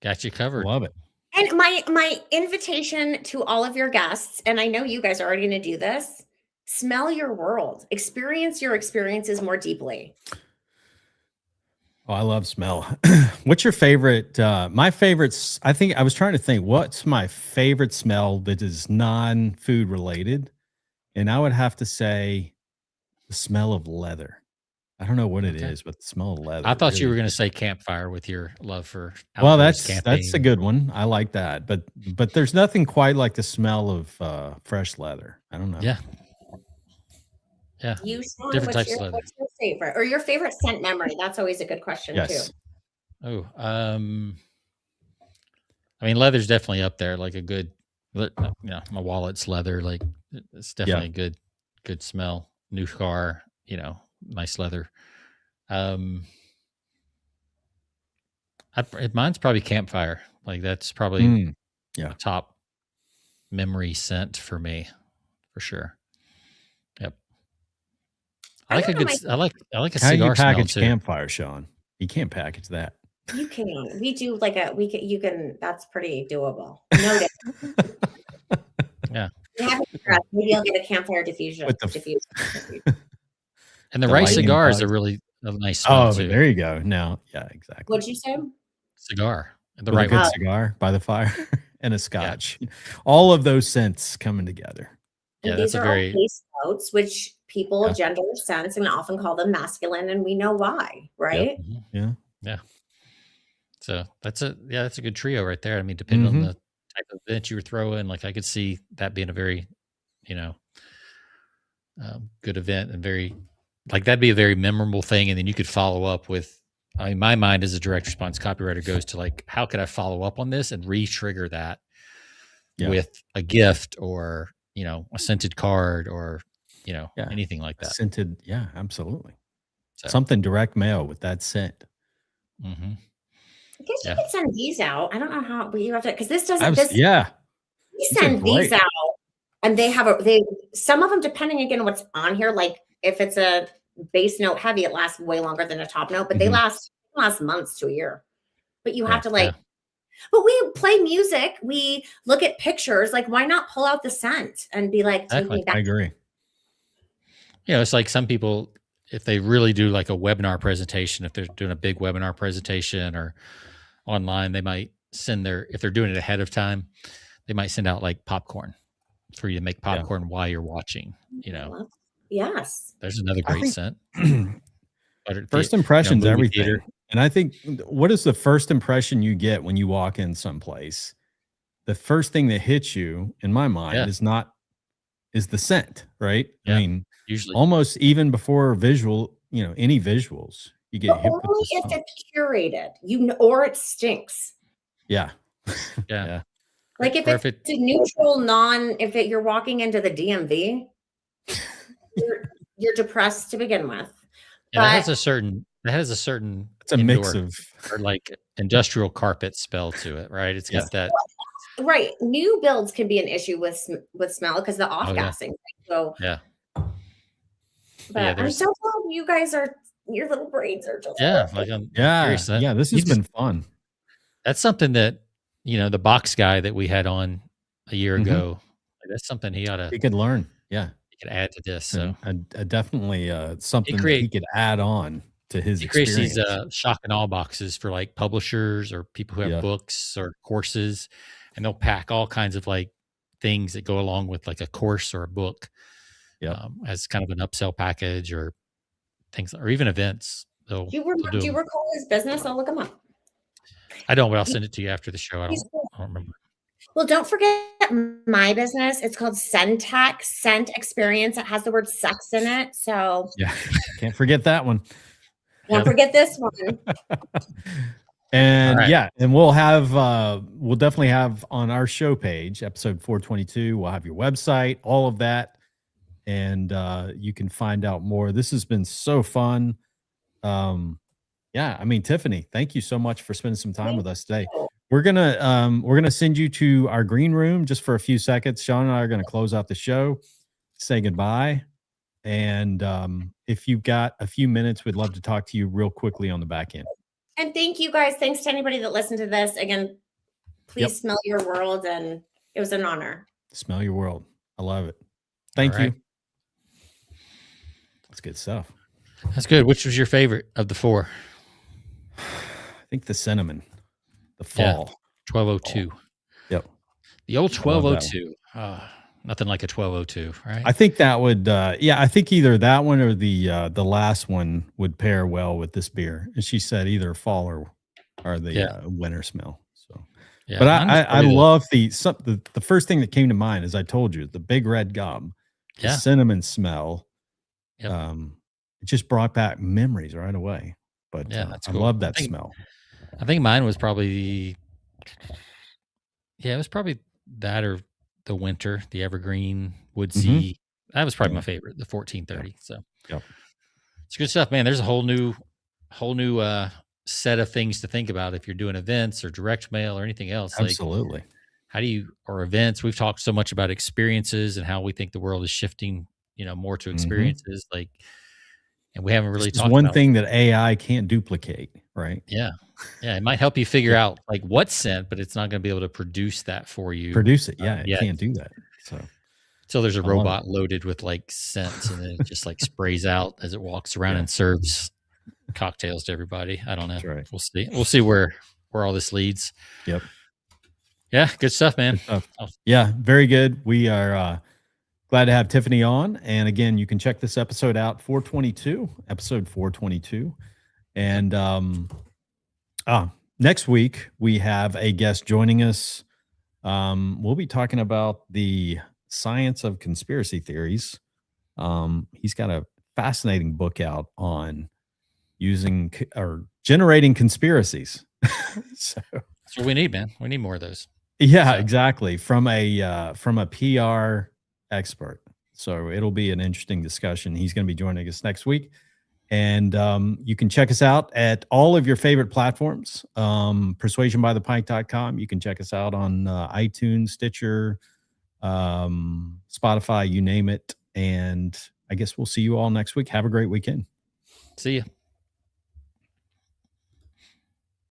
Got you covered. Love it. And my invitation to all of your guests, and I know you guys are already going to do this, smell your world, experience your experiences more deeply. Oh, I love smell. What's your favorite? My favorites, I think I was trying to think, what's my favorite smell that is non-food related? And I would have to say the smell of leather. I don't know what it Okay. is, but the smell of leather. I thought you really- were going to say campfire with your love for Well, outdoors that's camping. a good one. I like that. But there's nothing quite like the smell of fresh leather. I don't know. Yeah. Yeah. You, Sean, Different types what's of leather. your favorite or your favorite scent memory? That's always a good question Yes. too. Oh, I mean, leather's definitely up there. Like a good, you know, my wallet's leather. Like it's definitely a good smell. New car, you know, nice leather. Mine's probably campfire. Like that's probably a top memory scent for me, for sure. Yep. I like a good. I like a How cigar you package smell too. campfire, Sean? You can't package that. You can. We do like you can. That's pretty doable. Noted. Yeah. Maybe I'll get a campfire diffuser. And the right cigar is a really nice smell too. There you go. Now, yeah, exactly. What'd you say? Cigar. The With right a good one. cigar by the fire and a scotch. Yeah. All of those scents coming together. And yeah, these are all base notes, which people gender sense and often call them masculine, and we know why, right? Yep. Yeah. Yeah. So that's a good trio right there. I mean, depending on the type of event you were throwing, like I could see that being a very, you know, good event and very, like that'd be a very memorable thing. And then you could follow up with, I mean, my mind as a direct response copywriter goes to like, how could I follow up on this and re-trigger that with a gift or, you know, a scented card or, you know, anything like that. Scented. Yeah, absolutely. So. Something direct mail with that scent. Mm-hmm. I guess you could send these out. I don't know how, but you have to, because this doesn't. We send these out, and they have some of them, depending again on what's on here. Like if it's a base note heavy, it lasts way longer than a top note, but they last months to a year. But you have to like. But we play music. We look at pictures. Like, why not pull out the scent and be like, take me back? I agree. You know, it's like some people, if they really do like a webinar presentation, if they're doing a big webinar presentation or online, they might send if they're doing it ahead of time, they might send out like popcorn for you to make popcorn while you're watching, you know. Yes. There's another great scent. First impression's everything. Theater. And I think, what is the first impression you get when you walk in someplace? The first thing that hits you, in my mind, is the scent, right? Yeah, I mean, usually almost even before any visuals, you get hit with only if it's curated, or it stinks. Yeah. Yeah. Like if it's a neutral, if you're walking into the DMV, you're depressed to begin with. Yeah, that has a certain it's a mix of or like industrial carpet spell to it, right? It's got that. Right. New builds can be an issue with smell because the off-gassing. So but I'm so glad you guys your little brains are just like I'm curious. This has been fun. That's something that, you know, the box guy that we had on a year ago, that's something he could learn. Yeah. He could add to this. So definitely something that he could add on to his experience. He creates these shock and awe boxes for like publishers or people who have books or courses, and they'll pack all kinds of like things that go along with like a course or a book as kind of an upsell package or things, or even events. Do you recall his business? I'll look him up. I don't, but I'll send it to you after the show. I don't remember. Well, don't forget my business. It's called Scentex, Scent Experience. It has the word sex in it. So can't forget that one. Don't forget this one. And and we'll definitely have on our show page, episode 422, we'll have your website, all of that. And you can find out more. This has been so fun. I mean, Tiffany, thank you so much for spending some time with us today. We're gonna send you to our green room just for a few seconds. Sean and I are gonna close out the show, say goodbye. And if you've got a few minutes, we'd love to talk to you real quickly on the back end. And thank you guys. Thanks to anybody that listened to this. Again, Please smell your world. And it was an honor. Smell your world. I love it. Thank you. That's good stuff. That's good. Which was your favorite of the 4? I think the cinnamon, the fall. 1202. Fall. Yep. The old 1202. Nothing like a 1202, right? I think that would, I think either that one or the last one would pair well with this beer. And she said either fall or the winter smell. So, but I love the first thing that came to mind, as I told you, the big red gum, the cinnamon smell. It just brought back memories right away. But that's cool. I love that smell. I think mine was probably, it was probably that or the winter, the evergreen woodsy. That was probably my favorite, the 1430. So it's good stuff, man. There's a whole new set of things to think about if you're doing events or direct mail or anything else. Absolutely. Like, how do you, or events? We've talked so much about experiences and how we think the world is shifting, more to experiences. Like, and we haven't really talked about one thing that AI can't duplicate, right? Yeah. It might help you figure out like what scent, but it's not going to be able to produce that for you. Produce it. It can't do that. So there's a robot loaded with like scents, and then it just like sprays out as it walks around and serves cocktails to everybody. I don't know. Right. We'll see where all this leads. Yep. Yeah. Good stuff, man. Good stuff. Yeah. Very good. We are glad to have Tiffany on. And again, you can check this episode out, episode 422. And, next week we have a guest joining us. We'll be talking about the science of conspiracy theories. He's got a fascinating book out on using or generating conspiracies. So that's what we need, man. We need more of those. Yeah, exactly. From a PR expert. So it'll be an interesting discussion. He's going to be joining us next week. And you can check us out at all of your favorite platforms, persuasionbythepint.com. You can check us out on iTunes, Stitcher, Spotify, you name it. And I guess we'll see you all next week. Have a great weekend. See you.